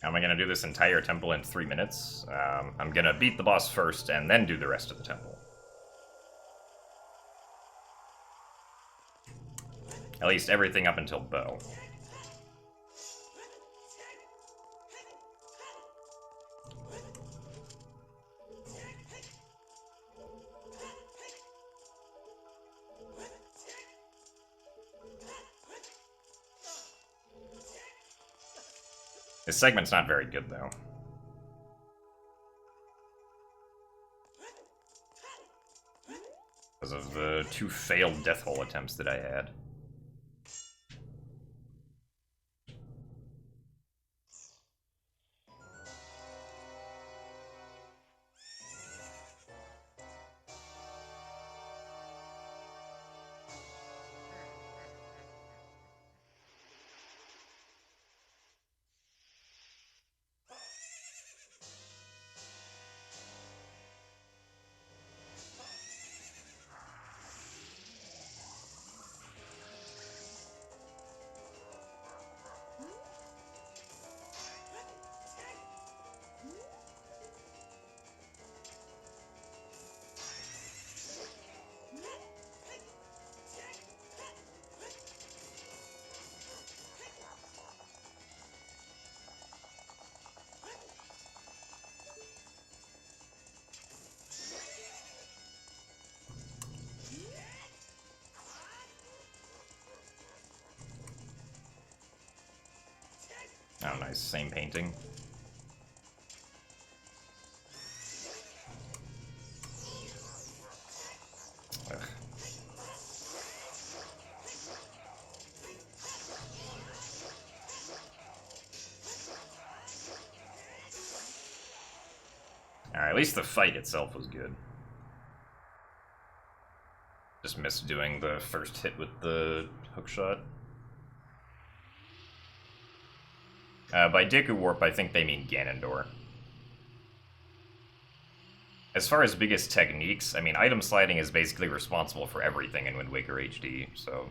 How am I going to do this entire temple in 3 minutes? I'm going to beat the boss first and then do the rest of the temple. At least everything up until Bow. This segment's not very good, though. Because of the 2 failed death hole attempts that I had. Oh, nice. Same painting. Ugh. Alright, at least the fight itself was good. Just missed doing the first hit with the hookshot. By Deku Warp, I think they mean Ganondorf. As far as biggest techniques, I mean, item sliding is basically responsible for everything in Wind Waker HD, so...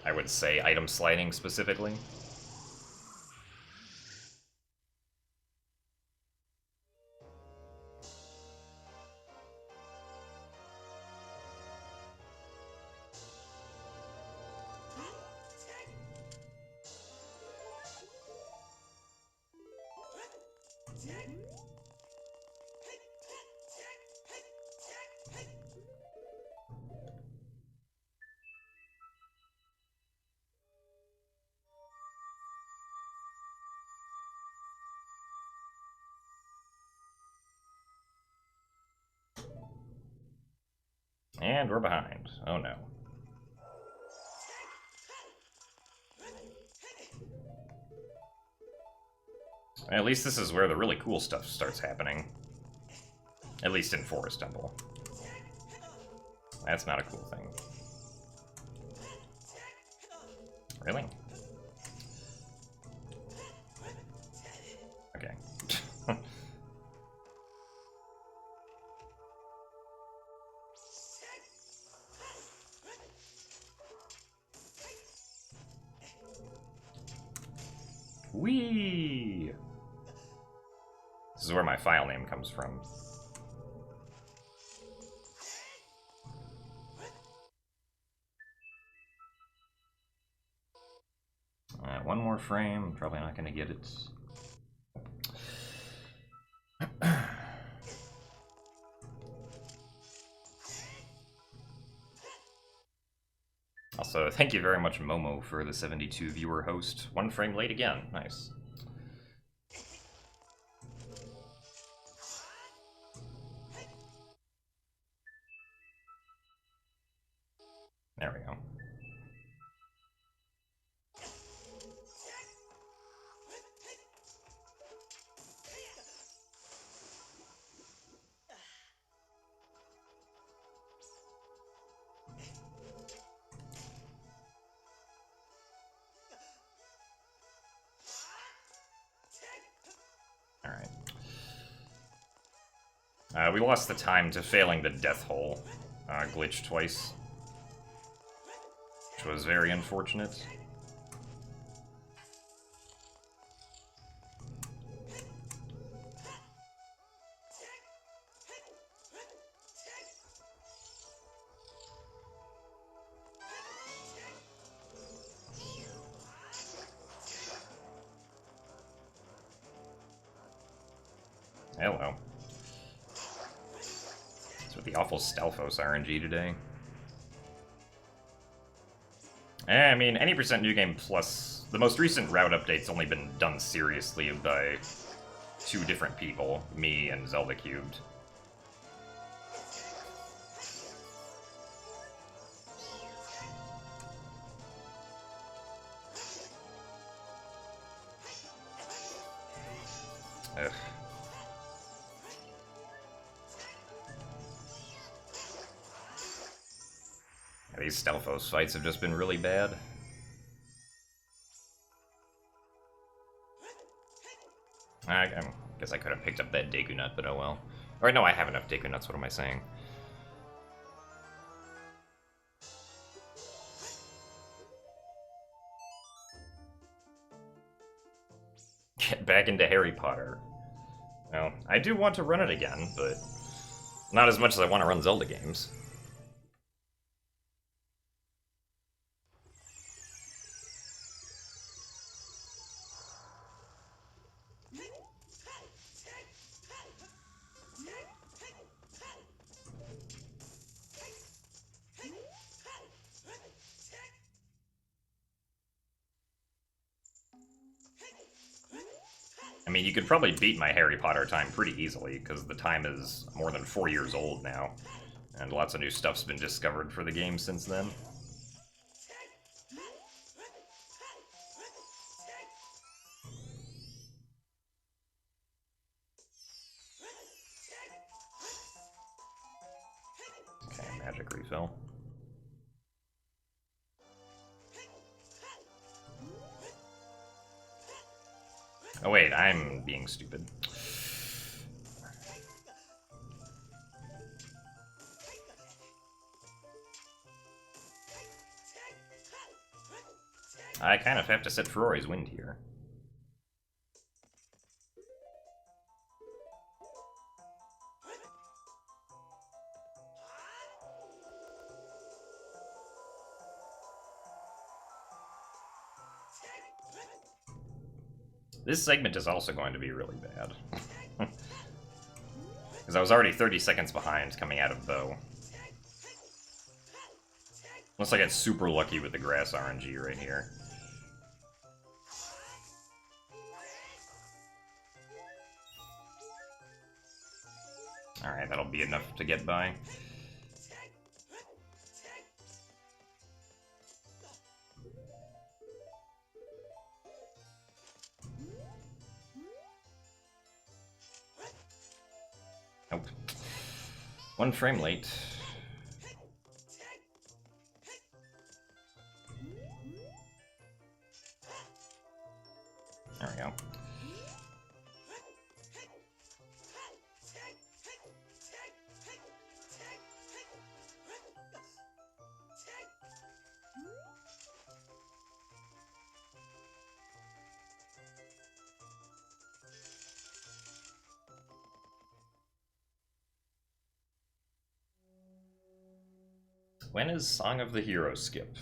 I would say item sliding specifically. And we're behind. Oh no. At least this is where the really cool stuff starts happening. At least in Forest Temple. That's not a cool thing. Really? Okay. Whee! This is where my file name comes from. One more frame, I'm probably not gonna get it. Also, thank you very much, Momo, for the 72 viewer host. One frame late again. Nice. There we go. Alright. We lost the time to failing the death hole glitch twice, which was very unfortunate. Hello. It's with the awful Stalfos RNG today. I mean, any percent new game plus the most recent route update's only been done seriously by 2 different people, me and Zelda Cubed. Ugh. These Stalfos fights have just been really bad. I guess I could have picked up that Deku Nut, but oh well. Or no, I have enough Deku Nuts, what am I saying? Get back into Harry Potter. Well, I do want to run it again, but not as much as I want to run Zelda games. I mean, you could probably beat my Harry Potter time pretty easily, because the time is more than 4 years old now. And lots of new stuff's been discovered for the game since then. Okay, magic refill. Oh wait, I'm being stupid. I kind of have to set Ferori's Wind here. This segment is also going to be really bad. Because I was already 30 seconds behind coming out of Bow. Unless I get super lucky with the grass RNG right here. Alright, that'll be enough to get by. Nope. 1 frame late. There we go. When is Song of the Hero skip?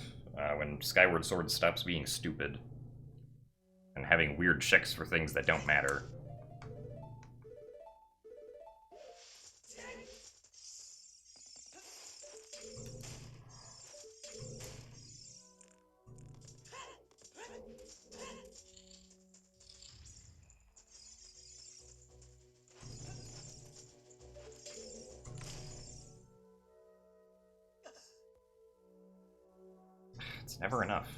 When Skyward Sword stops being stupid. And having weird checks for things that don't matter. It's never enough.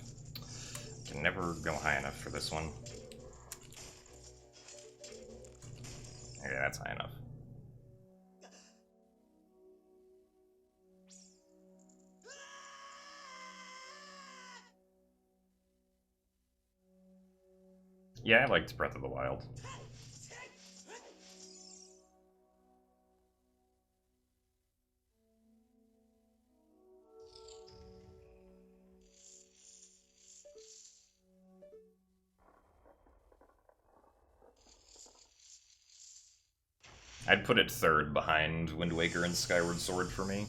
Can never go high enough for this one. Okay, that's high enough. Yeah, I liked Breath of the Wild. I'd put it third behind Wind Waker and Skyward Sword for me.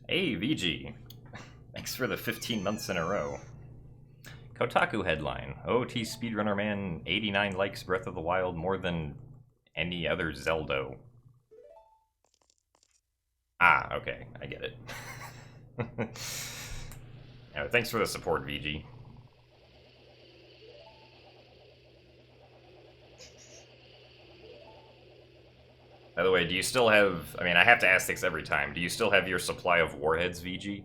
Hey, VG. Thanks for the 15 months in a row. Kotaku headline. OT Speedrunner Man 89 likes Breath of the Wild more than any other Zelda. Ah, okay. I get it. Anyway, thanks for the support, VG. By the way, do you still have... I mean, I have to ask this every time. Do you still have your supply of warheads, VG?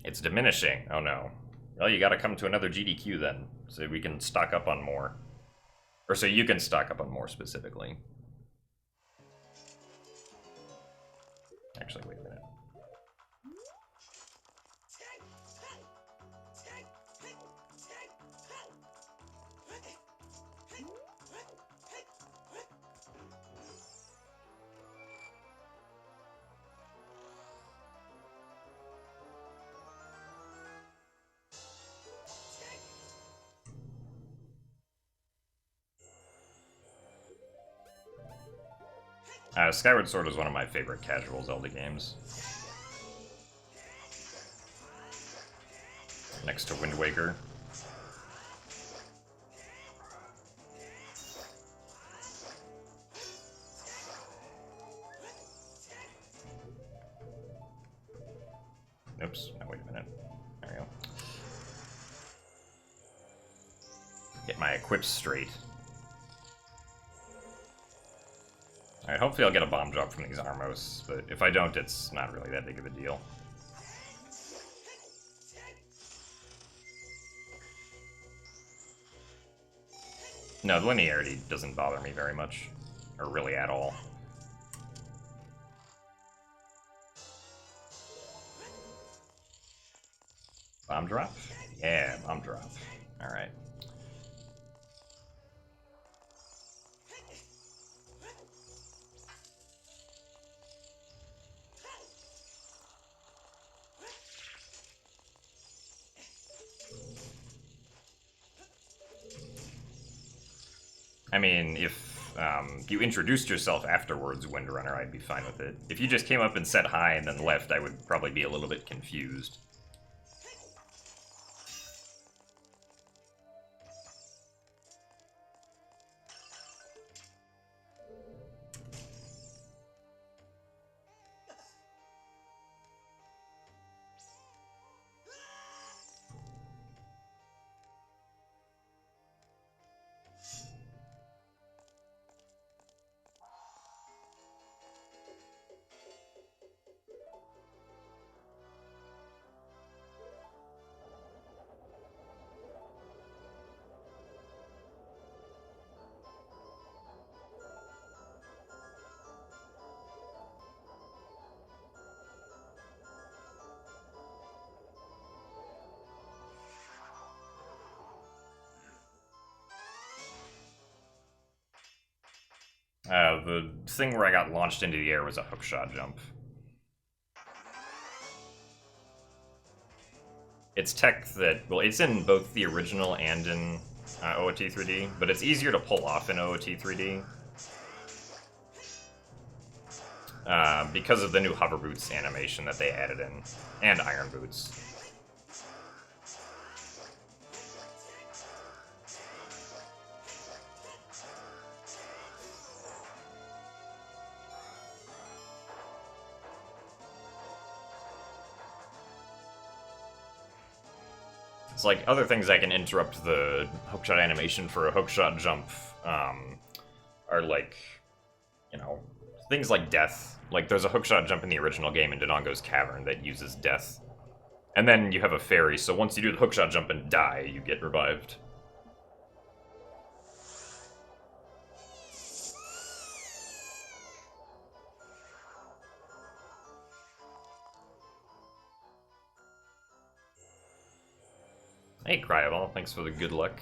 It's diminishing. Oh no. Well, you gotta come to another GDQ then, so we can stock up on more. Or so you can stock up on more specifically. Actually, wait a minute. Skyward Sword is one of my favorite casual Zelda games. Next to Wind Waker. Oops, no, wait a minute. There we go. Get my equips straight. Alright, hopefully I'll get a bomb drop from these Armos, but if I don't, it's not really that big of a deal. No, the linearity doesn't bother me very much. Or really at all. Bomb drop? Yeah, bomb drop. Alright. I mean, if you introduced yourself afterwards, Windrunner, I'd be fine with it. If you just came up and said hi and then left, I would probably be a little bit confused. The thing where I got launched into the air was a hookshot jump. It's tech that, well, it's in both the original and in OOT 3D, but it's easier to pull off in OOT 3D. Because of the new hover boots animation that they added in, and iron boots. It's like other things that can interrupt the hookshot animation for a hookshot jump are like, you know, things like death. Like there's a hookshot jump in the original game in Dodongo's Cavern that uses death. And then you have a fairy, so once you do the hookshot jump and die, you get revived. Hey, Cryoball, thanks for the good luck.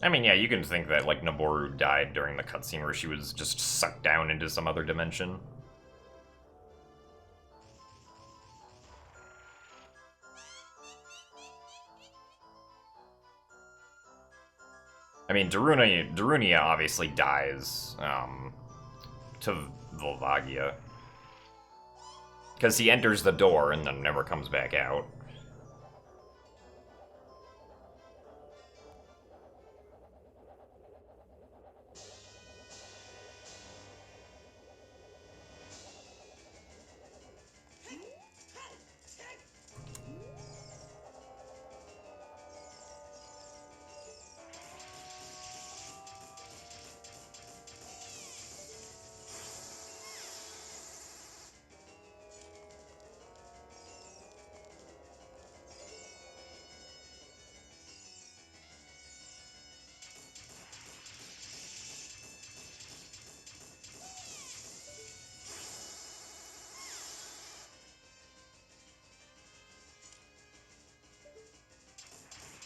I mean, yeah, you can think that, like, Naboru died during the cutscene where she was just sucked down into some other dimension. I mean, Darunia obviously dies, to Volvagia. Because he enters the door and then never comes back out.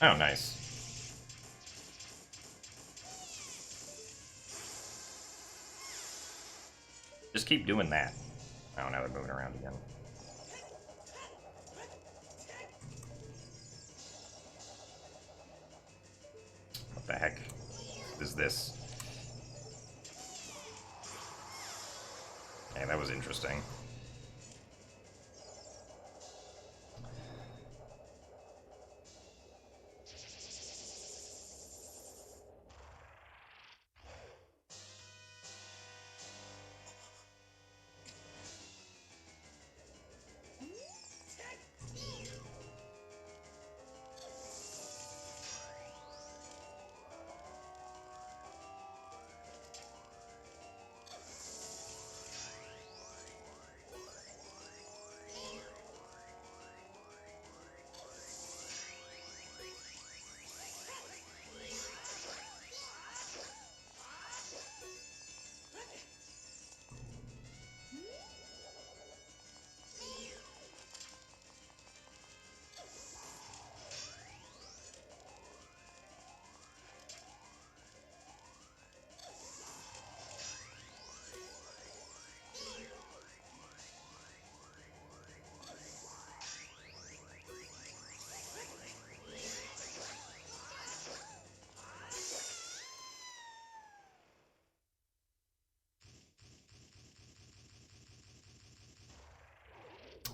Oh, nice. Just keep doing that. Oh, now they're moving around again. What the heck is this? Okay, that was interesting.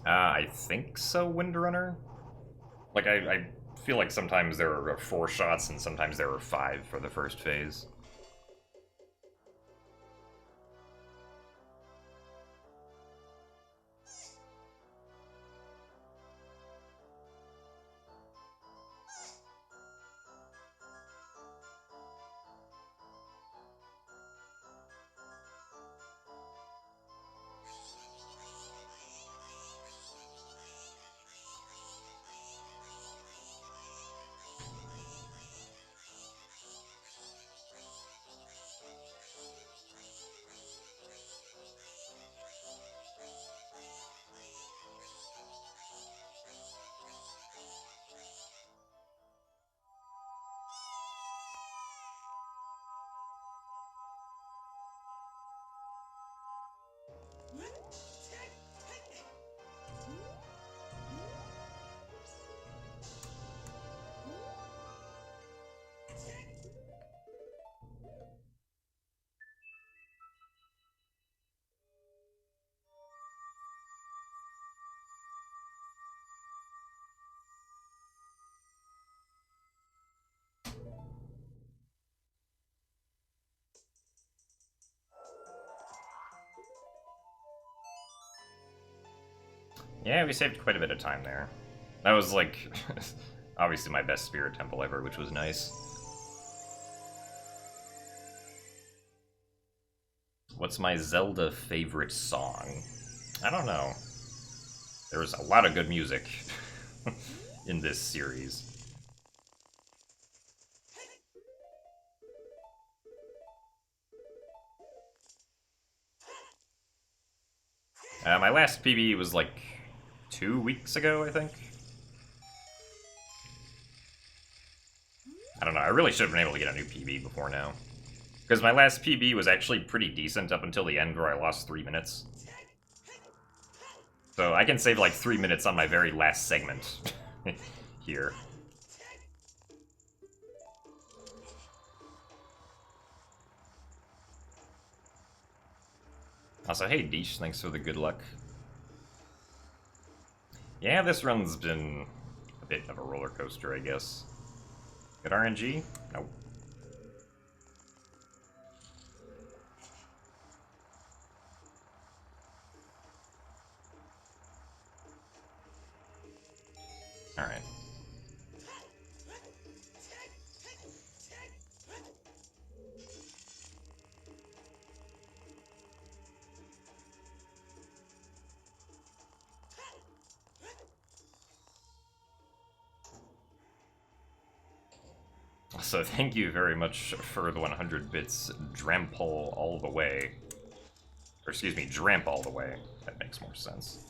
I think so, Windrunner. Like, I feel like sometimes there are 4 shots and sometimes there are 5 for the first phase. Yeah, we saved quite a bit of time there. That was, like, obviously my best Spirit Temple ever, which was nice. What's my Zelda favorite song? I don't know. There's a lot of good music in this series. My last PB was like 2 weeks ago, I think. I don't know, I really should have been able to get a new PB before now. Because my last PB was actually pretty decent up until the end where I lost 3 minutes. So I can save like 3 minutes on my very last segment here. Also, hey Deesh, thanks for the good luck. Yeah, this run's been a bit of a roller coaster, I guess. Good RNG? Nope. Alright. So thank you very much for the 100 bits, Drampole all the way. Or excuse me, Dramp all the way. That makes more sense.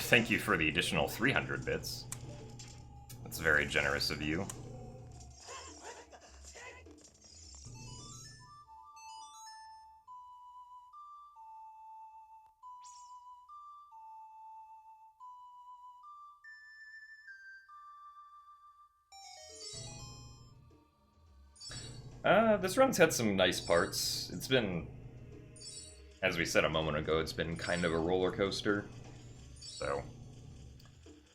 Thank you for the additional 300 bits. That's very generous of you. This run's had some nice parts. It's been, as we said a moment ago, it's been kind of a roller coaster. So,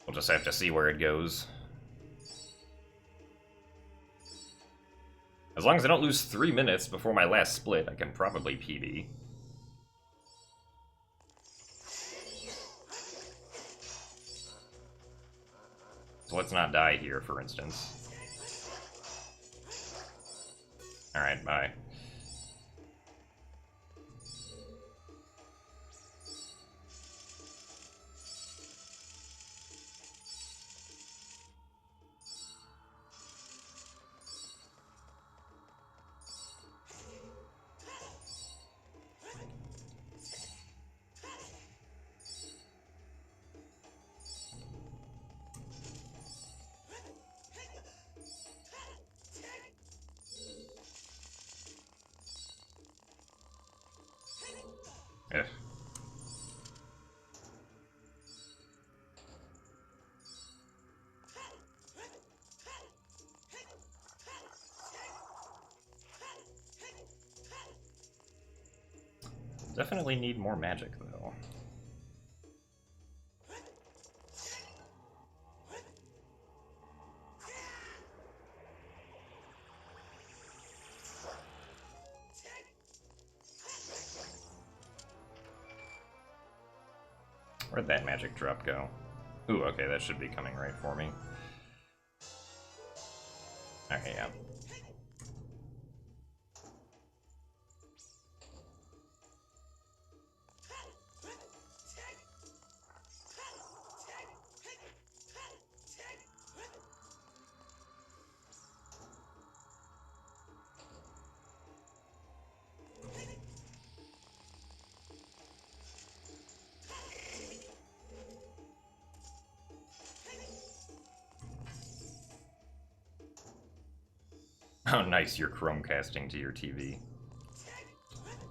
we'll just have to see where it goes. As long as I don't lose 3 minutes before my last split, I can probably PB. So let's not die here, for instance. Alright, bye. Ugh. Definitely need more magic, though. Where'd that magic drop go? Ooh, okay, that should be coming right for me. Okay, yeah. Oh, nice, you're Chromecasting to your TV.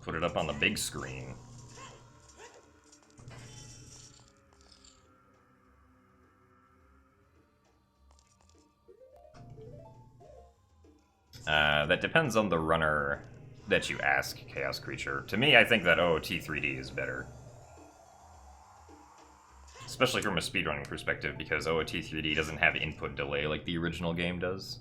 Put it up on the big screen. That depends on the runner that you ask, Chaos Creature. To me, I think that OOT 3D is better. Especially from a speedrunning perspective, because OOT 3D doesn't have input delay like the original game does.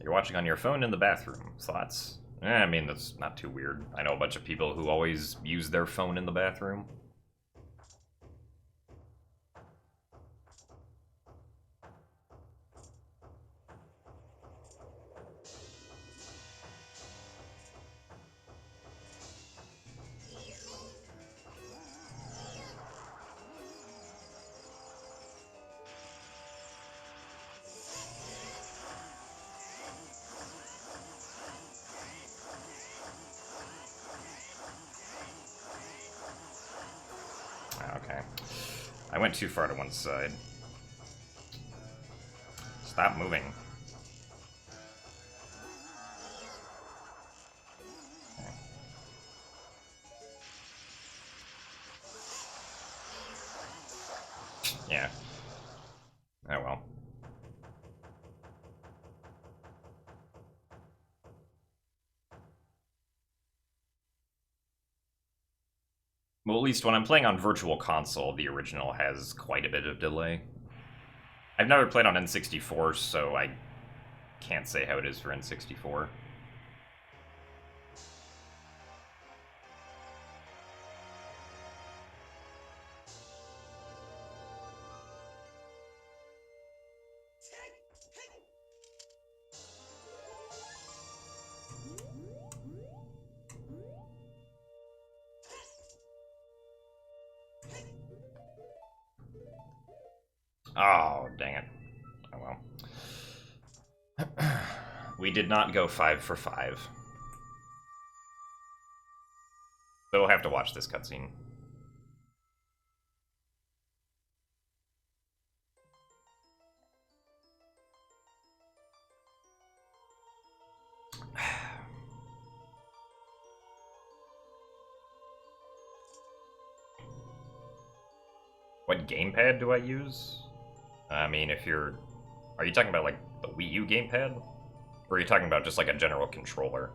You're watching on your phone in the bathroom. Thoughts? I mean, that's not too weird. I know a bunch of people who always use their phone in the bathroom. Okay. I went too far to one side. Stop moving. Okay. Yeah. Oh well. Well, at least when I'm playing on Virtual Console, the original has quite a bit of delay. I've never played on N64, so I can't say how it is for N64. Oh, dang it. Oh well. We did not go 5 for 5. So we'll have to watch this cutscene. What gamepad do I use? I mean, if you're... Are you talking about, like, the Wii U gamepad? Or are you talking about just, like, a general controller?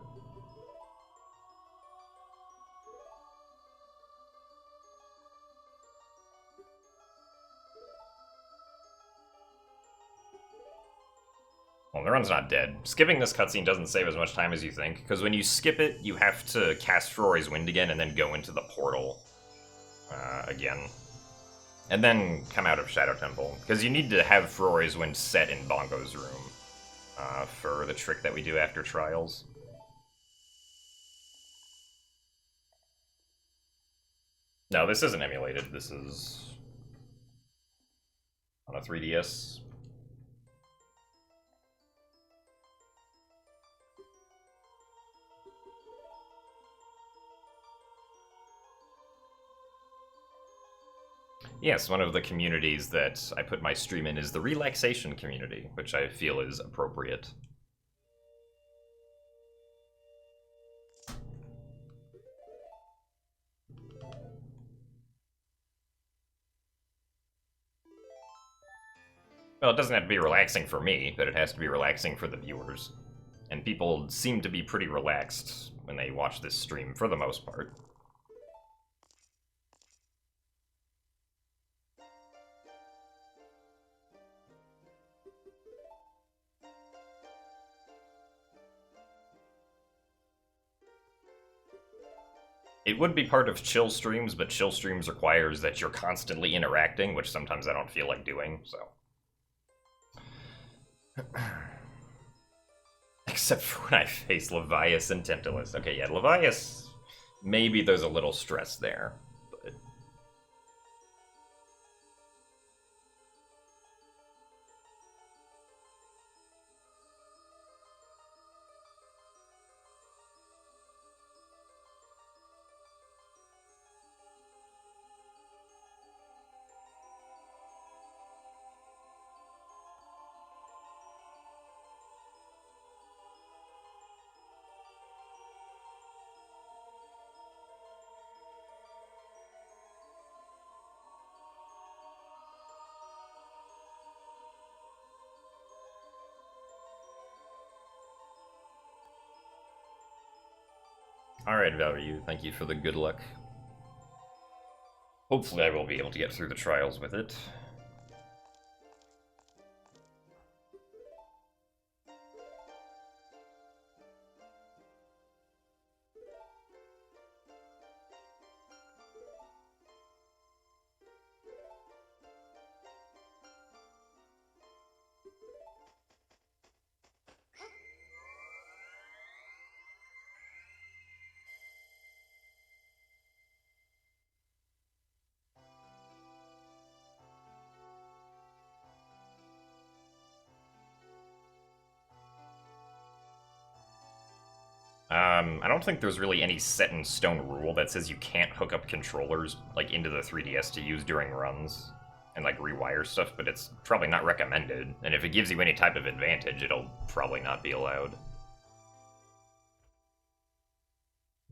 Well, Neuron's not dead. Skipping this cutscene doesn't save as much time as you think, because when you skip it, you have to cast Ferori's Wind again and then go into the portal again. And then come out of Shadow Temple, because you need to have Ferori's Wind set in Bongo's room for the trick that we do after Trials. No, this isn't emulated. This is on a 3DS. Yes, one of the communities that I put my stream in is the relaxation community, which I feel is appropriate. Well, it doesn't have to be relaxing for me, but it has to be relaxing for the viewers. And people seem to be pretty relaxed when they watch this stream, for the most part. It would be part of chill streams, but chill streams requires that you're constantly interacting, which sometimes I don't feel like doing, so... Except for when I face Levias and Tantalus. Okay, yeah, Levias, maybe there's a little stress there, but... Alright, Value, thank you for the good luck. Hopefully I will be able to get through the trials with it. I don't think there's really any set-in-stone rule that says you can't hook up controllers, like, into the 3DS to use during runs, and, like, rewire stuff, but it's probably not recommended, and if it gives you any type of advantage, it'll probably not be allowed.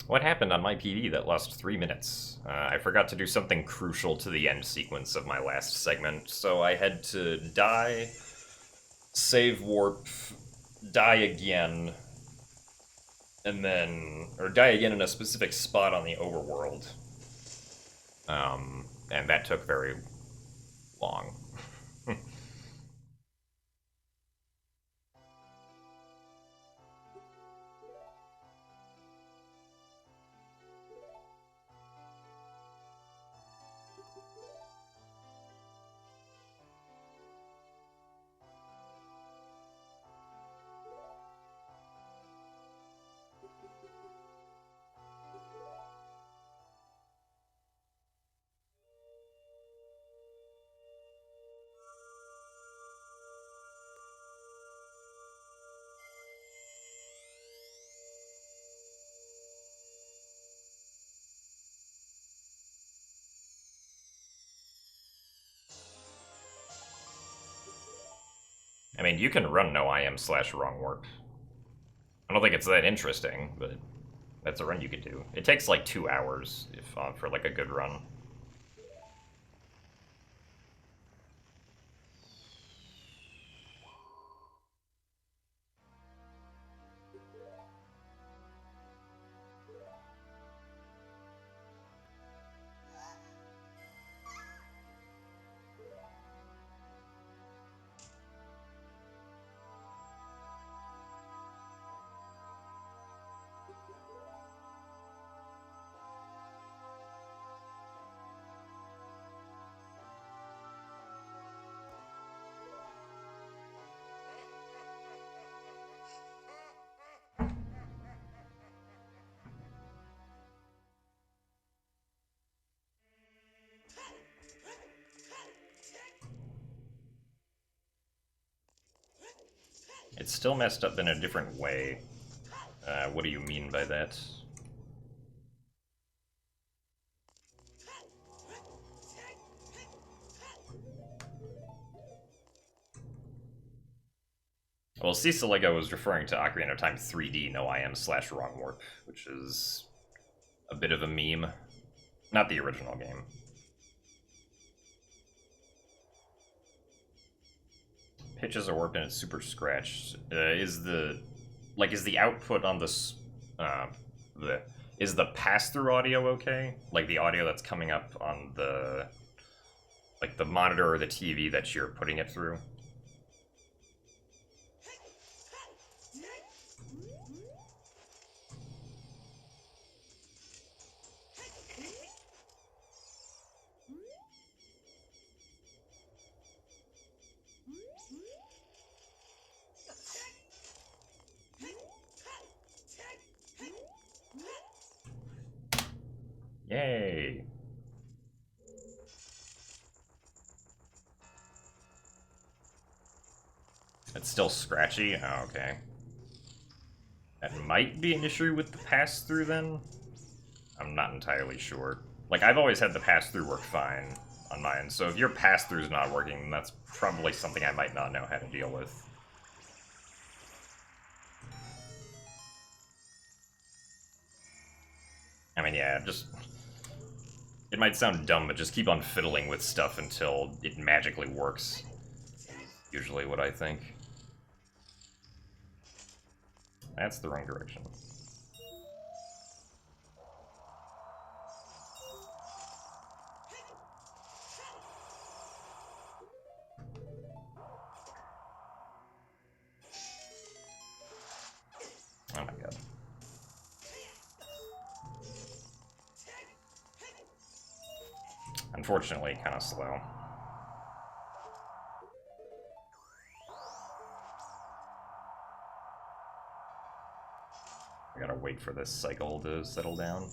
What happened on my PV that lost 3 minutes? I forgot to do something crucial to the end sequence of my last segment, so I had to die, save warp, die again, and then, or die again in a specific spot on the overworld. And that took very long. mean, you can run no IM/wrong warp. I don't think it's that interesting, but that's a run you could do. It takes like 2 hours if for like a good run. It's still messed up in a different way. What do you mean by that? Well, Ceciligo was referring to Ocarina of Time 3D no IM/wrong warp, which is a bit of a meme. Not the original game. Pitches are warped and it's super scratched. Is the output on this is the pass-through audio okay? Like the audio that's coming up on the monitor or the TV that you're putting it through? Yay! It's still scratchy? Oh, okay. That might be an issue with the pass-through then? I'm not entirely sure. Like, I've always had the pass-through work fine on mine, so if your pass-through's not working, that's probably something I might not know how to deal with. I mean, yeah, just... It might sound dumb, but just keep on fiddling with stuff until it magically works. Usually what I think. That's the wrong direction. Oh my god. Unfortunately, kind of slow. I gotta wait for this cycle to settle down.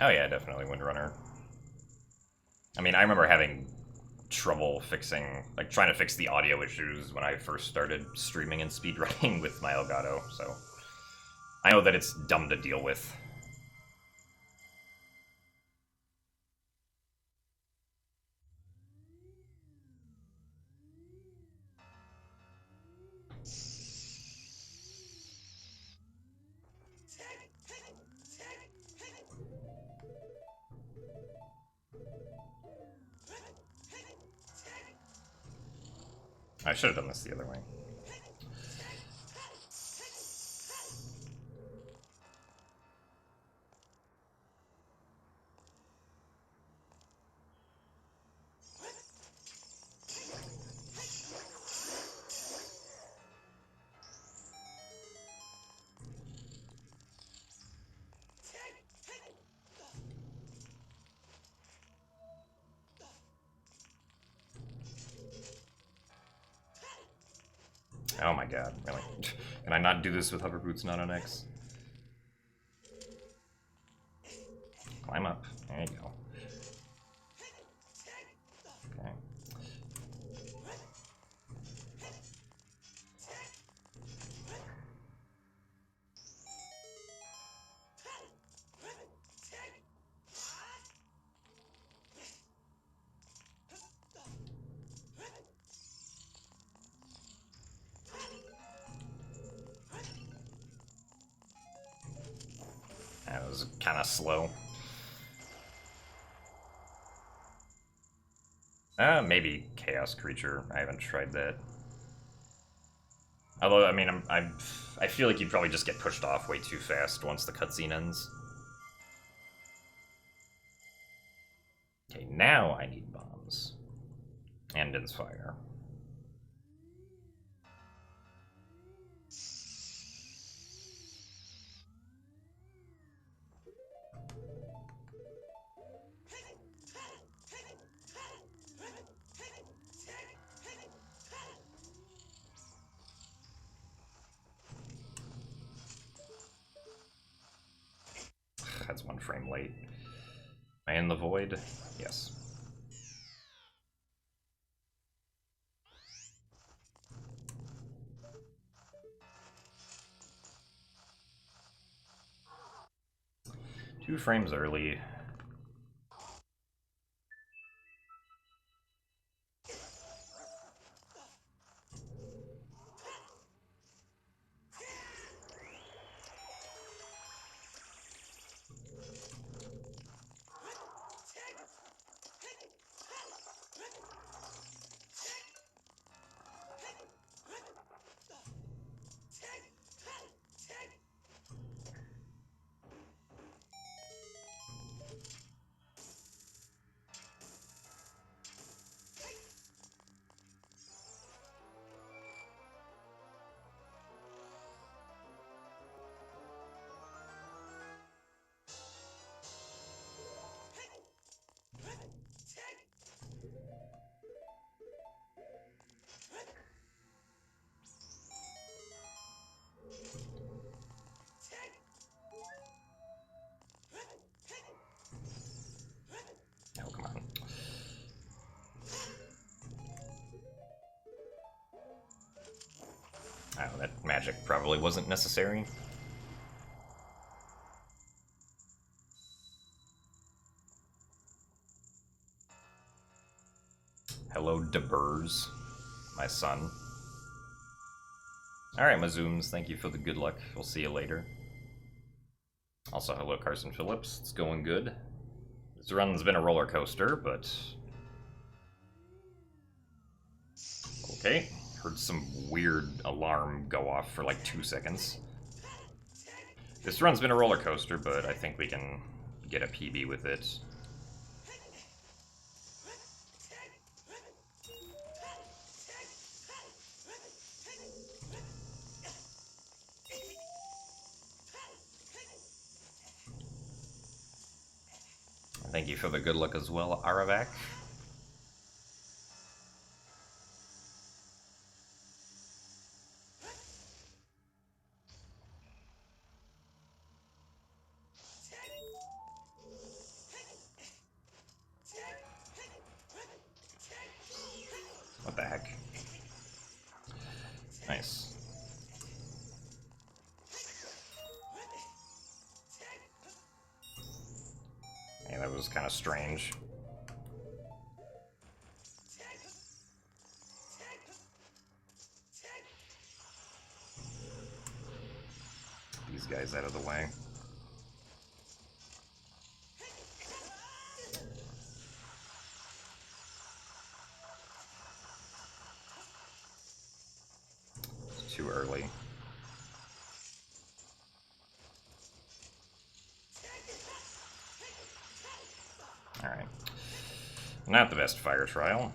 Oh yeah, definitely Windrunner. I mean, I remember having trouble fixing, like, trying to fix the audio issues when I first started streaming and speedrunning with my Elgato, so I know that it's dumb to deal with. I should have done this the other way. Oh my god, really? Can I not do this with hover boots not on X? Climb up. There you go. Okay. That was kind of slow. Maybe Chaos Creature. I haven't tried that. Although, I mean, I feel like you'd probably just get pushed off way too fast once the cutscene ends. Okay, now I need bombs. And Inspire. That's 1 frame late. Am I in the void? Yes. Two frames early. Oh, come on. Oh, that magic probably wasn't necessary. Hello, DeBurs, my son. Alright, Mazooms, thank you for the good luck. We'll see you later. Also, hello, Carson Phillips. It's going good. This run's been a roller coaster, but... Okay. Heard some weird alarm go off for like 2 seconds. This run's been a roller coaster, but I think we can get a PB with it. Thank you for the good luck as well, Aravak. What the heck? Nice. Yeah, that was kind of strange. These guys out of the way. It's too early. Alright. Not the best fire trial.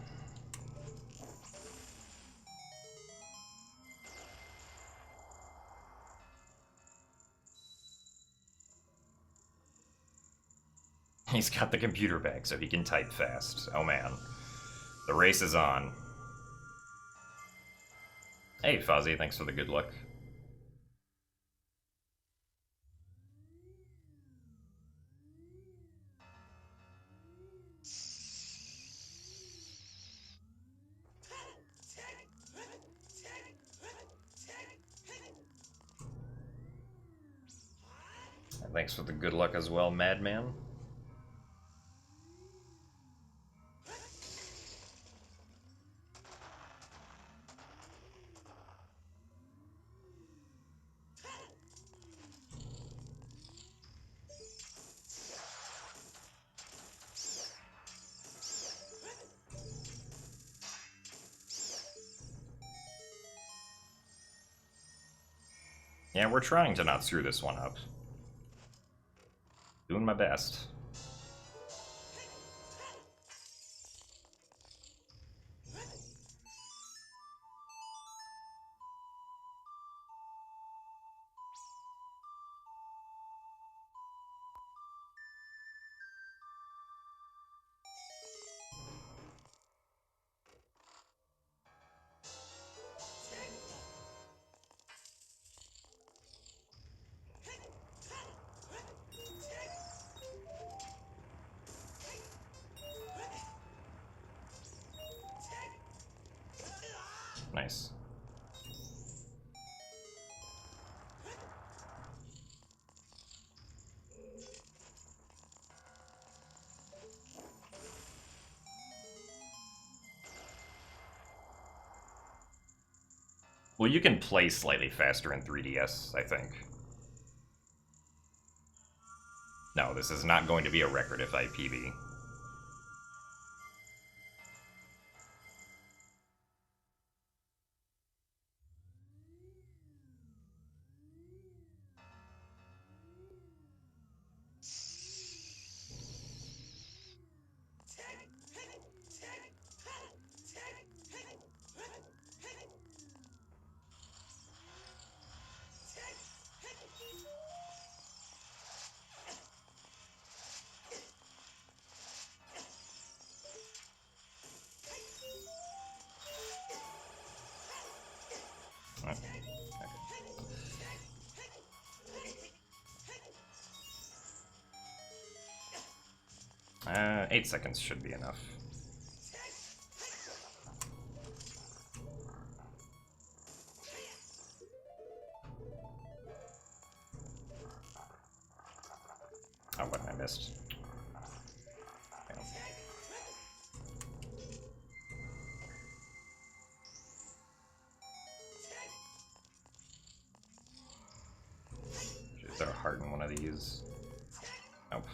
He's got the computer back so he can type fast. Oh man. The race is on. Hey, Fozzie, thanks for the good luck. And thanks for the good luck as well, Madman. Yeah, we're trying to not screw this one up. Doing my best. Nice. Well, you can play slightly faster in 3DS, I think. No, this is not going to be a record if I PB. Okay. 8 seconds should be enough. Oh, what I missed. Okay. Should throw a heart in one of these. Nope.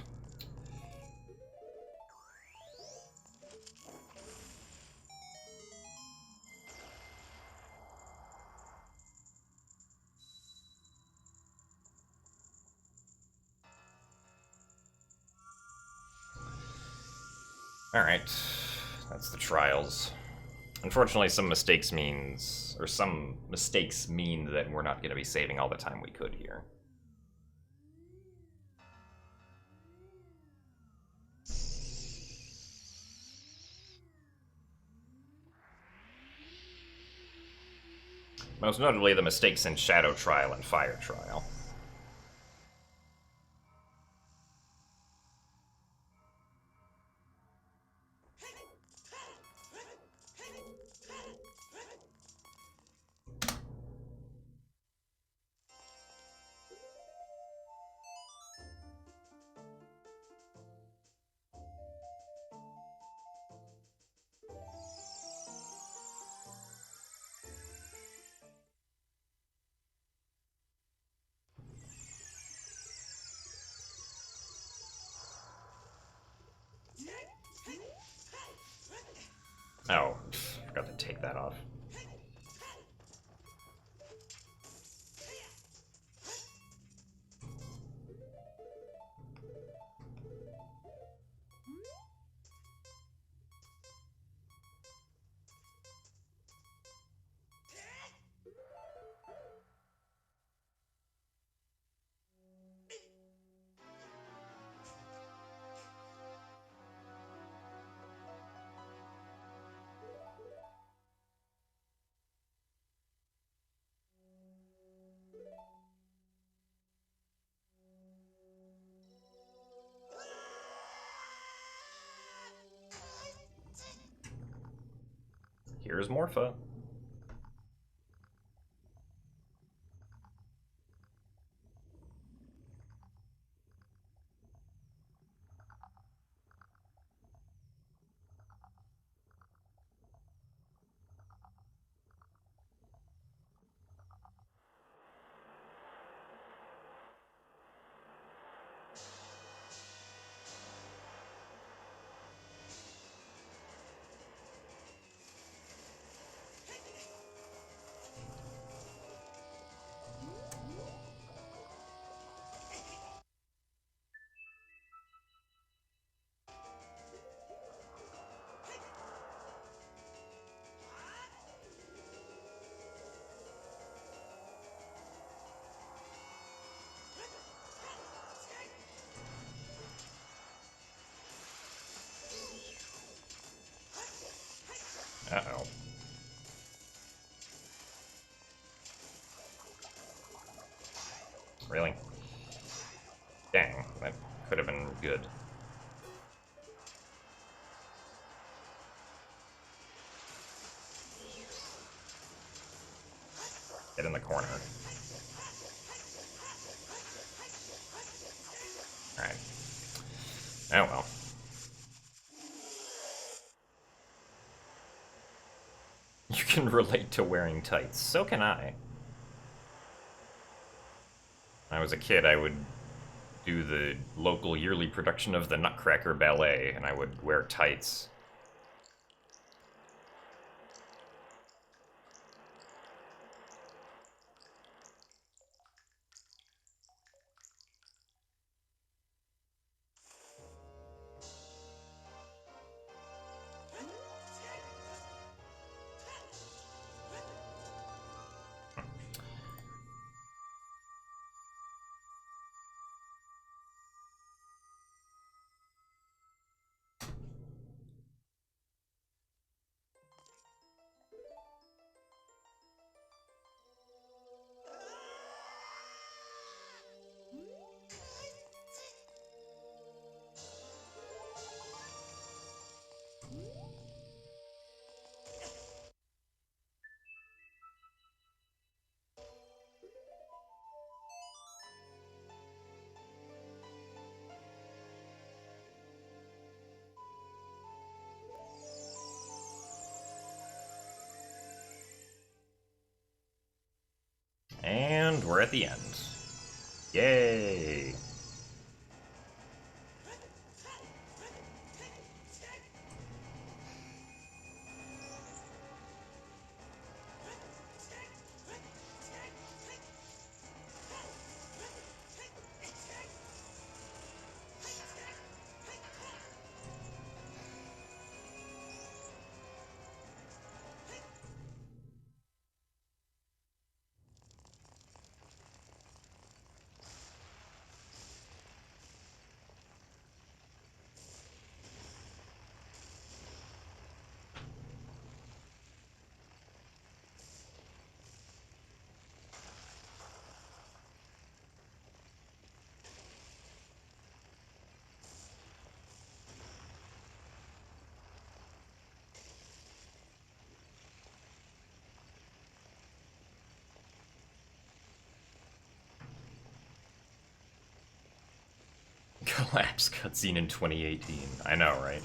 Alright. That's the trials. Unfortunately, some mistakes mean that we're not going to be saving all the time we could here. Most notably, the mistakes in Shadow Trial and Fire Trial. Oh, forgot to take that off. Here's Morpha. Uh-oh. Really? Dang, that could have been good. Get in the corner. Alright. Oh well. You can relate to wearing tights. So can I. When I was a kid, I would do the local yearly production of the Nutcracker Ballet, and I would wear tights. And we're at the end. Yay! Collapse cutscene in 2018. I know, right?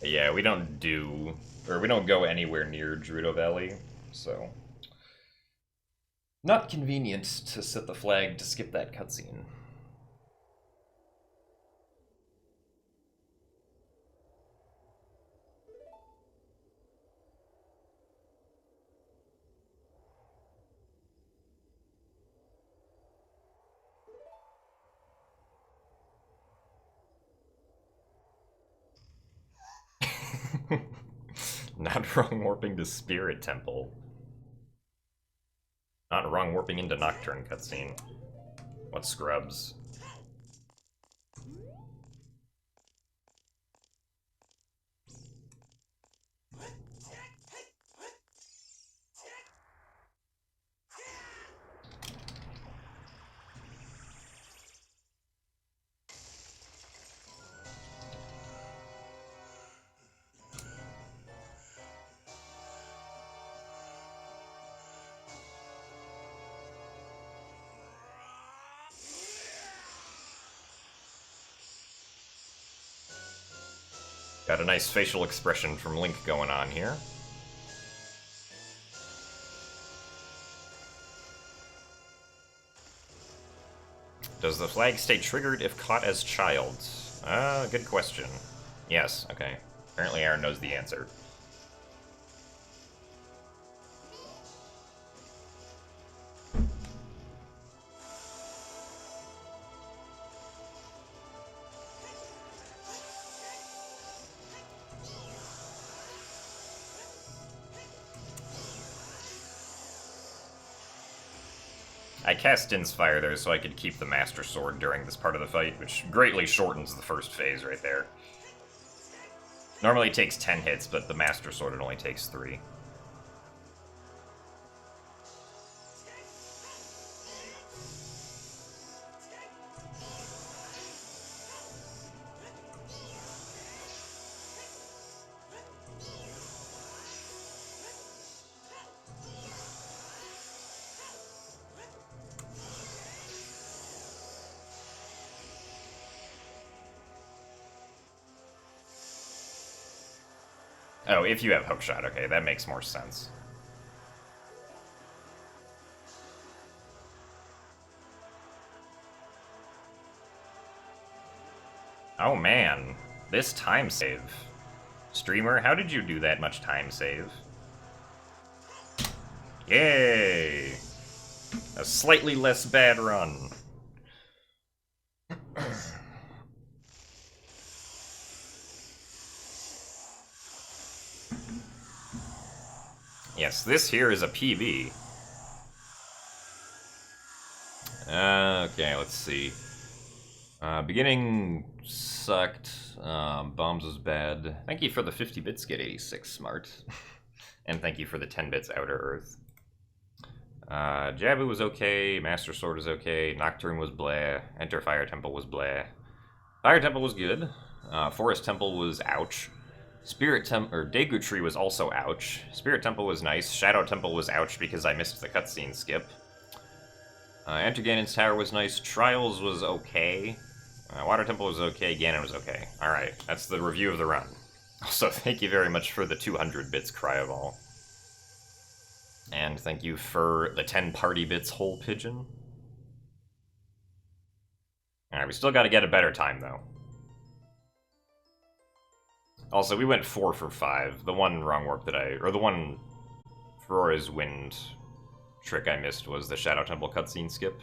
But yeah, we don't go anywhere near Gerudo Valley, so not convenient to set the flag to skip that cutscene. Not wrong warping to Spirit Temple. Not wrong warping into Nocturne cutscene. What scrubs? Got a nice facial expression from Link going on here. Does the flag stay triggered if caught as child? Good question. Yes, okay. Apparently Aaron knows the answer. I cast Inspire there so I could keep the Master Sword during this part of the fight, which greatly shortens the first phase right there. Normally it takes 10 hits, but the Master Sword it only takes 3. Oh, if you have Hookshot, okay, that makes more sense. Oh man, this time save. Streamer, how did you do that much time save? Yay! A slightly less bad run. Yes, this here is a PB. Okay, let's see. Beginning sucked. Bombs was bad. Thank you for the 50 bits, get 86 smart. And thank you for the 10 bits, Outer Earth. Jabu was okay. Master Sword was okay. Nocturne was blah. Enter Fire Temple was blah. Fire Temple was good. Forest Temple was ouch. Spirit Temple, or Daegu Tree was also ouch. Spirit Temple was nice. Shadow Temple was ouch because I missed the cutscene skip. Enter Ganon's Tower was nice. Trials was okay. Water Temple was okay. Ganon was okay. Alright, that's the review of the run. Also, thank you very much for the 200 bits, Cryoval. And thank you for the 10 party bits, Whole Pigeon. Alright, we still gotta get a better time, though. Also, we went 4 for 5. The one wrong warp that the one Ferora's Wind trick I missed was the Shadow Temple cutscene skip.